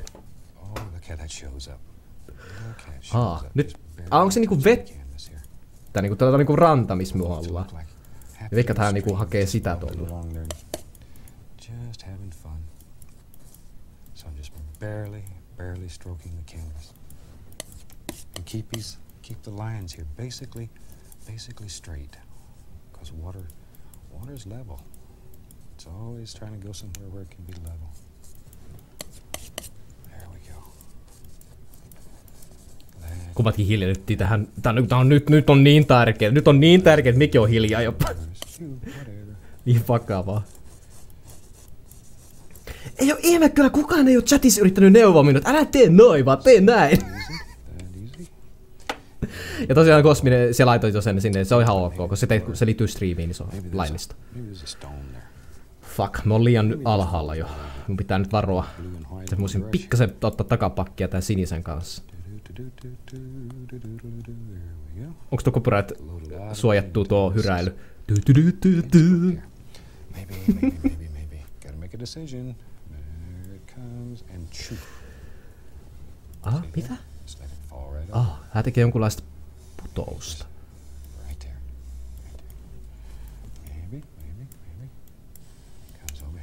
Oh, look how that shows up. Nyt, onko se niinku vettä? Niinku tällä niinku ranta, missä me ollaan. Ja vaikka tää niinku hakee sitä tuolla. Just having fun. So I'm just barely stroking the canvas. And keep the lines here basically straight. Because water's level. It's always trying to go somewhere where it can be level. There we go. Kummatkin hiljennyttiin tähän. Nyt on niin tärkeä. Nyt on niin tärkeä, että mikin on hiljaa jopa. Niin vakavaa. Ei oo ihme kyllä, kukaan ei oo chatissa yrittänyt neuvoa minut. Älä tee noin, vaan tee näin. Ja tosiaan Kosminen, se laitoi jo sen sinne, se on ihan ok, koska se liittyy striimiin, niin se on laillista. Fuck, mä oon liian alhaalla jo. Mun pitää nyt varoa. Mä voisin pikkasen ottaa takapakkia tän sinisen kanssa. Onks tuo copyright suojattu tuo hyräily? Mitä? Hän tekee jonkunlaista putousta.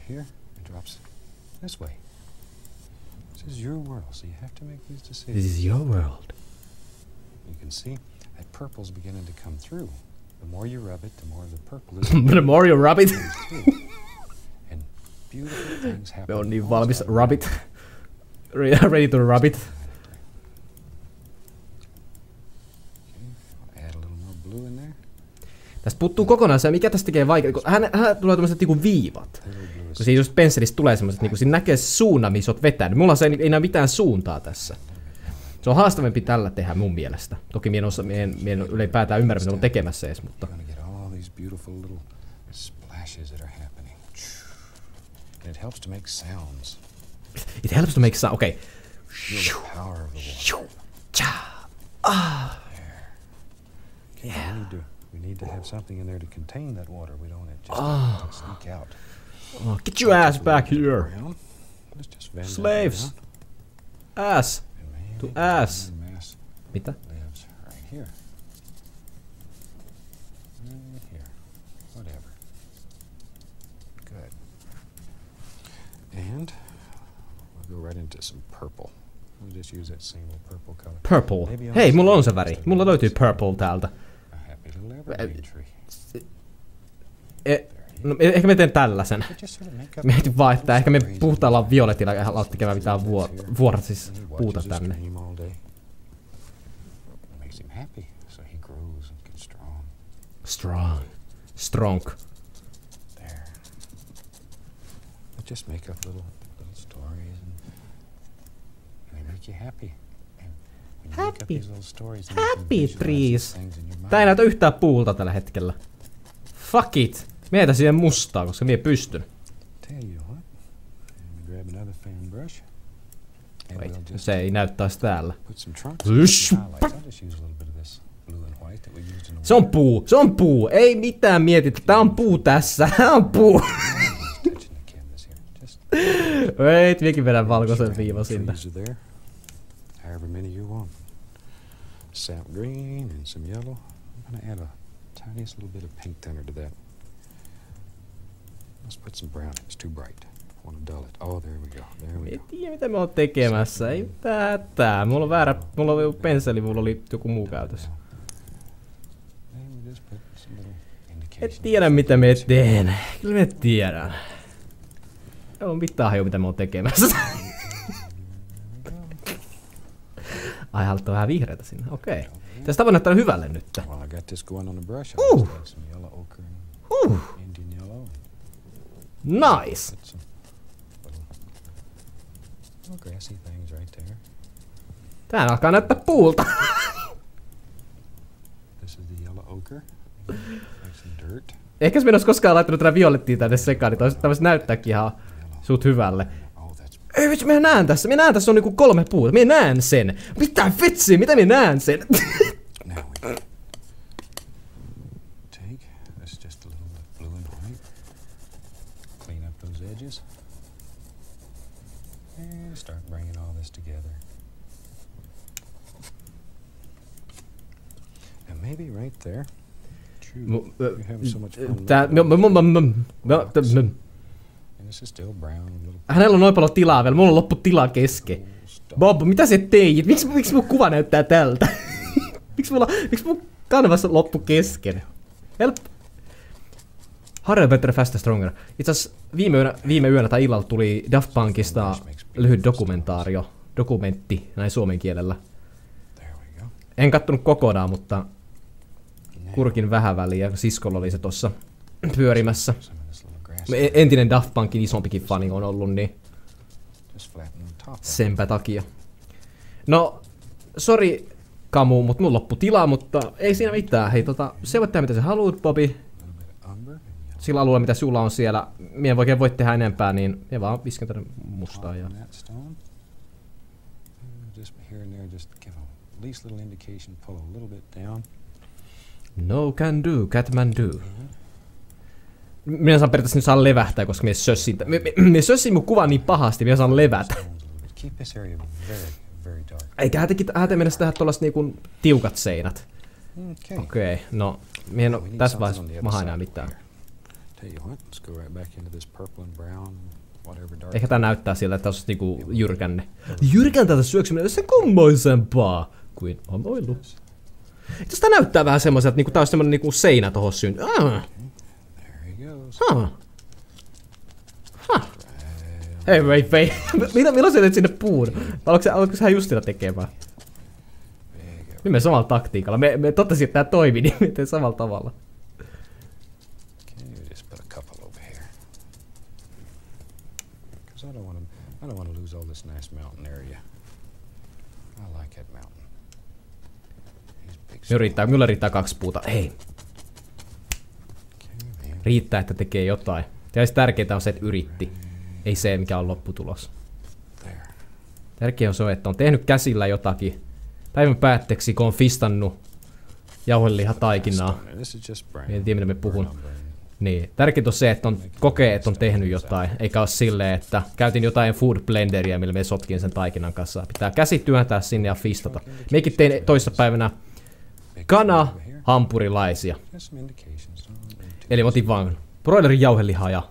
Here and drops this way. This is your world, so you have to make these decisions. This is your world. You can see that purple's beginning to come through. The more you rub it, the more the purple is. The more you rub it. And beautiful things happen. Me on niin valmis rub it. Ready to rub it. Add a little more blue in there. Tästä puuttuu kokonaan se, mikä tästä tekee vaikea. Hän tulee tämmöiset niinku viivat. Kun siinä just pensselistä tulee semmoset, niinku siinä näkee suunnan, missä oot vetänyt. Mulla se ei näe mitään suuntaa tässä. Se on haastavampi tällä tehdä mun mielestä. Toki mien ylipäätään ymmärrä, mitä on tekemässä edes, mutta... It helps to make sounds, okei. We need to have something in there to contain that water. We don't want it just to sneak out. Oh, get your ass back here. Slaves. Ass. To ass. Mitä? Lives right here. Right here. Whatever. Good. And we'll go right into some purple. We'll just use that single purple color. Purple. Hei, mulla on se väri. Mulla löytyy purple täältä. No, ehkä me teen tällaisen. Mietin vaan, että ehkä me puhtaalla violetilla ja haluat tekemään mitään vuorsis puuta tänne. Strong. Just make up little stories and they make you happy. Happy trees. Tää ei näytä yhtään puulta tällä hetkellä. Fuck it. Mietitä siihen mustaa, koska mie pystyn. Wait, se ei näyttäisi täällä. Se on puu. Ei mitään mietitä. Tää on puu tässä. Tää on puu. Wait, miekin vedän valkoisen viiva sinne. However many you want. Sap green and some yellow. I'm gonna add a tiniest little bit of pink thinner to that. Let's put some brown in. It's too bright. I want to dull it. Oh, there we go. En tiedä mitä me oon tekemässä. Ei tää. Mulla on väärä. Mulla oli penseli, mulla oli joku muu käytössä. En tiedä mitä me teen. Kyllä me tiedän. Ei oo mitään hajua mitä me oon tekemässä. Ai, haluat vähän vihreätä sinne. Okei. Tästä tapa näyttää hyvälle nyt. Nice! Grassy things right there. Tää alkaa näyttää puulta. This is the yellow ochre. Like some dirt. Ehkä jos me olisi koskaan laittanut tätä violettia tänne sekaan, niin toisi näyttääkin ihan suut hyvälle. Ei vitsi, minä näen tässä on niinku 3 puuta. Minä näen sen. Mitä vitsiä, mitä minä näen sen? Take this just a little bit blue and white. Clean up those edges. And start bringing all this together. And maybe right there. You're having so much fun. And this is still brown. Hänellä on noin paljon tilaa vielä, mulla on loppu tilaa kesken. Bob, mitä sä teit? Miksi mun kuva näyttää tältä? Miksi mun kanvassa loppu kesken? Help! Harder, better, faster, stronger. Itse asiassa viime yönä tai illalla tuli Daft Punkista lyhyt dokumentti näin suomen kielellä. En kattonut kokonaan, mutta kurkin vähän väliä, ja siskolla oli se tossa pyörimässä. Entinen Daft Punkin isompikin fani on ollut, niin senpä takia. No, sori Kamu, mut mun loppu tilaa, mutta ei siinä mitään. Hei se voit tehdä mitä sä haluut, Bobi. Sillä alueella mitä sulla on siellä, mie oikein voi tehdä enempää, niin mie vaan visken tänne mustaa ja... No can do, Catman do. Minä saan periaatteessa nyt saan levähtää, koska minä sössin mun kuvan niin pahasti, minä saan levätä. Eikä hän mennä tehdä tollaset niinku tiukat seinät. Okei, no minä en oo tässä vaiheessa maha enää mitään. Ehkä tää näyttää siltä, että tässä on niinku jyrkänne. Jyrkäntä syöksyminen on se kummoisempaa kuin on ollut. Itse tää näyttää vähän semmoiselta, niinku tää on semmonen niinku seinä tohon syyn. Hei, vei. Milloin sä teet sinne puun? Aloitko sä justina tekemään? Me menen samalla taktiikalla. Me totesin, että tää toimii, niin me teen samalla tavalla. Minulla riittää 2 puuta. Hei. Riittää, että tekee jotain. Ja tärkeintä on se, että yritti. Ei se, mikä on lopputulos. Tärkein on se, että on tehnyt käsillä jotakin. Päivän päätteeksi, kun on fistannut jauhelihataaikinaa. En tiedä, mitä me puhun. Niin. Tärkeintä on se, että on kokee, että on tehnyt jotain. Eikä ole silleen, että käytin jotain food blenderia, millä me sotkin sen taikinan kanssa. Pitää käsi työntää sinne ja fistata. Meikin tein toissapäivänä hampurilaisia. Eli otin vaan broilerin jauhelihaa ja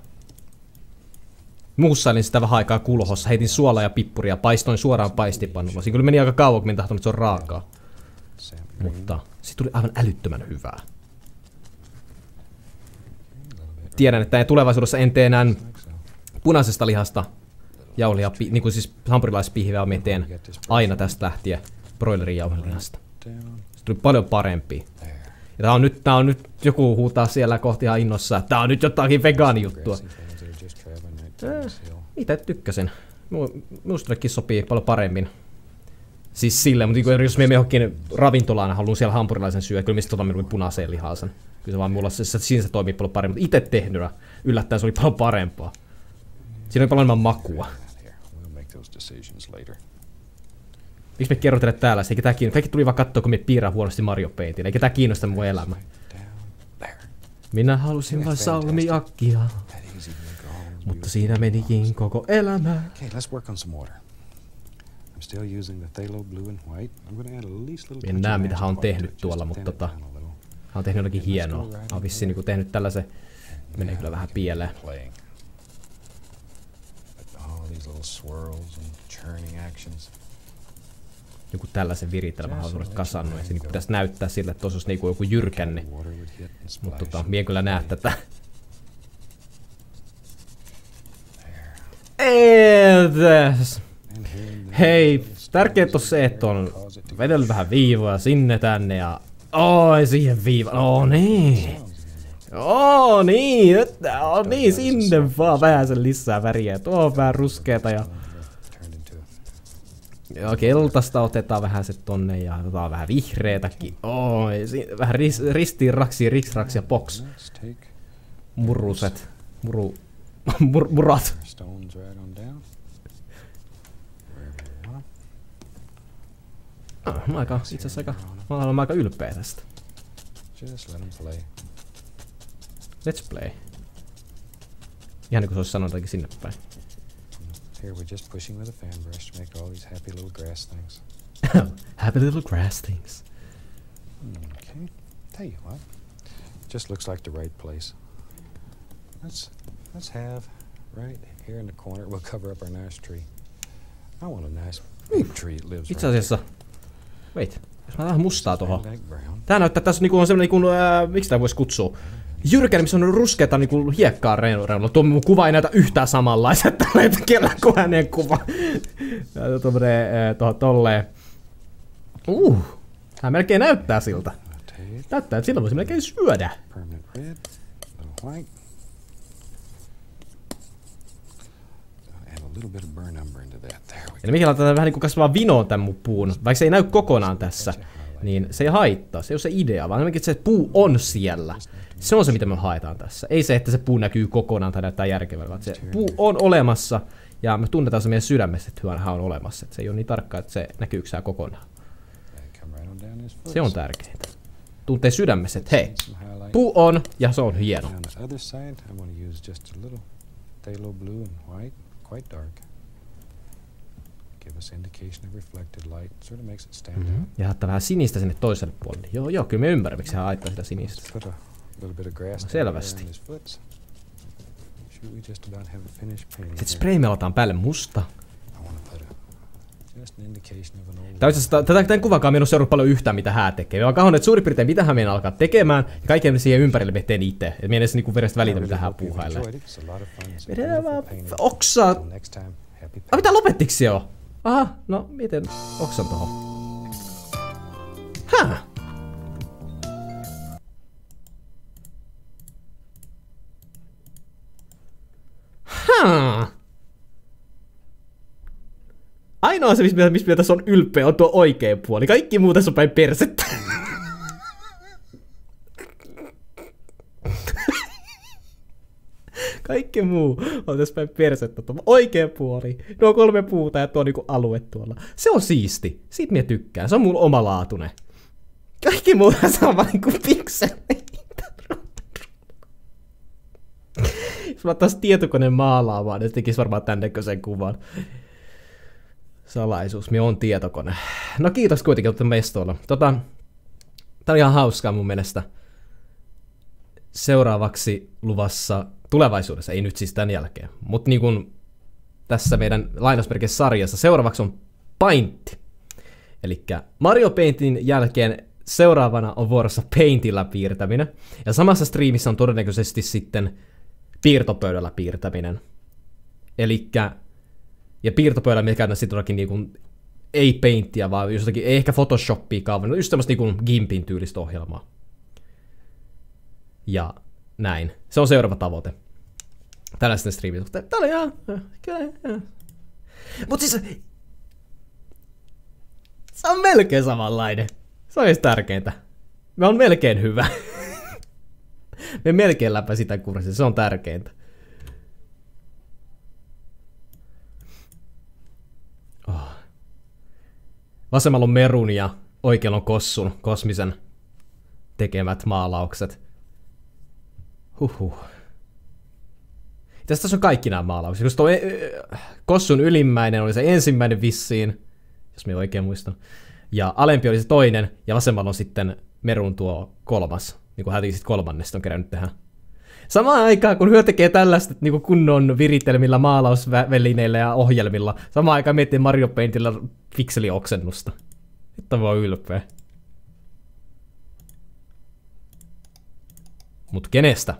muussailin sitä vähän aikaa kulhossa, heitin suolaa ja pippuria, paistoin suoraan paistipannulla. Siinä kyllä meni aika kauan, kun minä en tahtonut, että se on raakaa. Mutta se tuli aivan älyttömän hyvää. Tiedän, että tulevaisuudessa en tee enää punaisesta lihasta jauhelihaa, niin kuin siis hampurilaispihveä, minä teen aina tästä lähtien broilerin jauhelihasta. Se tuli paljon parempi. Ja tää on nyt, joku huutaa siellä kohti ihan innossa, että tää on nyt jotakin vegaanijuttua. Itse tykkäsin. Minusta sopii paljon paremmin. Siis silleen, mutta jos me johonkin ravintolaan haluan siellä hampurilaisen syödä, kyllä mistä minun punaiseen lihaansa. Kyllä se vaan mulla siinä se toimii paljon paremmin, mutta itse tehnyrä yllättäen se oli paljon parempaa. Siinä oli paljon enemmän makua. Miksi me kerron teille täällä? Eikä tää kiinnosta. Kaikki tuli vaan kattoo, kun me piirrän huonosti Mario Paintin. Eikä tää kiinnosta mun elämä. Minä halusin vain salmiakkia. Mutta siinä menikin koko elämä. En näe mitä hän on tehnyt tuolla, mutta hän on tehnyt jotakin hienoa. Hän on vissiin niinku tehnyt tällaisen. Menee kyllä vähän pieleen. Joku tällaisen viritelmä on kasannut ja se niin pitäisi näyttää sille, että tuossa olisi niin joku jyrkänne. Mutta mie en kyllä näe tätä. Hei, tärkeintä on se, että on vedellyt vähän viivoja sinne tänne ja... Oi, siihen viiva. Oh niin. Niin, niin, sinne vaan vähän sen lisää väriä. Tuo on vähän ruskeeta ja... Joo, keltaista otetaan vähän se tonne ja otetaan vähän vihreetäkin. Vähän ristiin raksi, riksraks ja box. Muruset. Murat. Mä olen aika ylpeä tästä. Let's play. Ihan niin kuin se olisi sanonut sinne päin. Here we're just pushing with a fan brush to make all these happy little grass things. Happy little grass things. Okay. Tell you what. Just looks like the right place. Let's have right here in the corner. We'll cover up our nice tree. I want a nice big tree that lives Itse asiassa. Wait. Jos mä vähän mustaa tohon. Tää näyttää tässä niinku on semmonen niinku, miksi tää vois kutsua? Jyrkänä, missä on ruskeata niinku hiekkaa reunalla. Tuo mun kuva ei näytä yhtään samanlaista tällä hetkellä kuin hänen kuva. Tuommoinen tolleen. Hän melkein näyttää siltä. Näyttää, että sillä voisi melkein syödä. Eli mikä laitetaan vähän niinku kasvaa vinoon tän mun puun. Vaikka se ei näy kokonaan tässä, niin se ei haittaa. Se ei ole se idea, vaan ainakin se puu on siellä. Se on se, mitä me haetaan tässä. Ei se, että se puu näkyy kokonaan tai näyttää järkevältä, vaan se puu on olemassa ja me tunnetaan se meidän sydämessä, että hän on olemassa. Että se ei ole niin tarkkaa, että se näkyykö kokonaan. Se on tärkeintä. Tuntee sydämessä, että hei, puu on ja se on hieno. Ja haittaa vähän sinistä sinne toiselle puolelle. Joo, kyllä me ymmärrän, miksi hän haittaa sitä sinistä. Selvästi. Sitten spraymelataan päälle musta. Tämän kuvakaan minun seuraa paljon yhtään, mitä hän tekee. Mä kahon, että suurin piirtein mitä hän meidän alkaa tekemään, ja kaiken siihen ympärille me teen itse. Et meidän niinku verestä välitä, mitä hän puuhailee. Vedetään vaan oksaa. Mitä lopettiks se jo? Aha, no miten oksan tohon? Ainoa se, missä tässä on ylpeä, on tuo oikea puoli. Kaikki muu tässä on päin persettä. Kaikki muu on tässä päin persettä. Tuo oikea puoli. Nuo 3 puuta ja tuo niinku alue tuolla. Se on siisti. Siitä minä tykkään. Se on mun omalaatuinen. Kaikki muu tässä on vaan niinku pikseleitä. Jos mä ottaisin tietokoneen maalaamaan, niin se tekisi varmaan tän näköisen kuvan. Salaisuus, minä on tietokone. No kiitos kuitenkin, että mestoilla. Tää on ihan hauskaa mun mielestä. Seuraavaksi luvassa tulevaisuudessa, ei nyt siis tän jälkeen, mutta niin kuin tässä meidän lainausmerkeissä sarjassa seuraavaksi on Paintti. Elikkä Mario Paintin jälkeen seuraavana on vuorossa Paintilla piirtäminen. Ja samassa striimissä on todennäköisesti sitten piirtopöydällä piirtäminen. Elikkä ja piirtopöydällä me käydään sitten todellakin niinku, ei Paintia, vaan jostakin, ei ehkä Photoshopiikaan, vaan just semmoista niinku Gimpin tyylistä ohjelmaa. Ja näin. Se on seuraava tavoite. Tällaisten striimit. Tää oli ihan, kyllä. Mut siis, se on melkein samanlainen. Se on edes tärkeintä. Me on melkein hyvä. Me melkein läpä sitä kurssia, se on tärkeintä. Vasemmalla on Merun ja oikealla on Kossun, Kosmisen tekemät maalaukset. Tässä on kaikki nämä maalaukset. Koska tuo Kossun ylimmäinen oli se ensimmäinen vissiin, jos me oikein muistan. Ja alempi oli se toinen, ja vasemmalla on sitten Merun tuo kolmas. Niin kuin hän sitten kolmannesta on kerännyt tehdä. Samaan aikaan, kun hyö tekee tällaista niin kunnon viritelmillä, maalausvälineillä ja ohjelmilla, samaan aikaan miettii Mario Paintilla pikselioksennusta. Että on vaan ylpeä. Mut kenestä?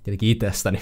Tietenkin itsestäni.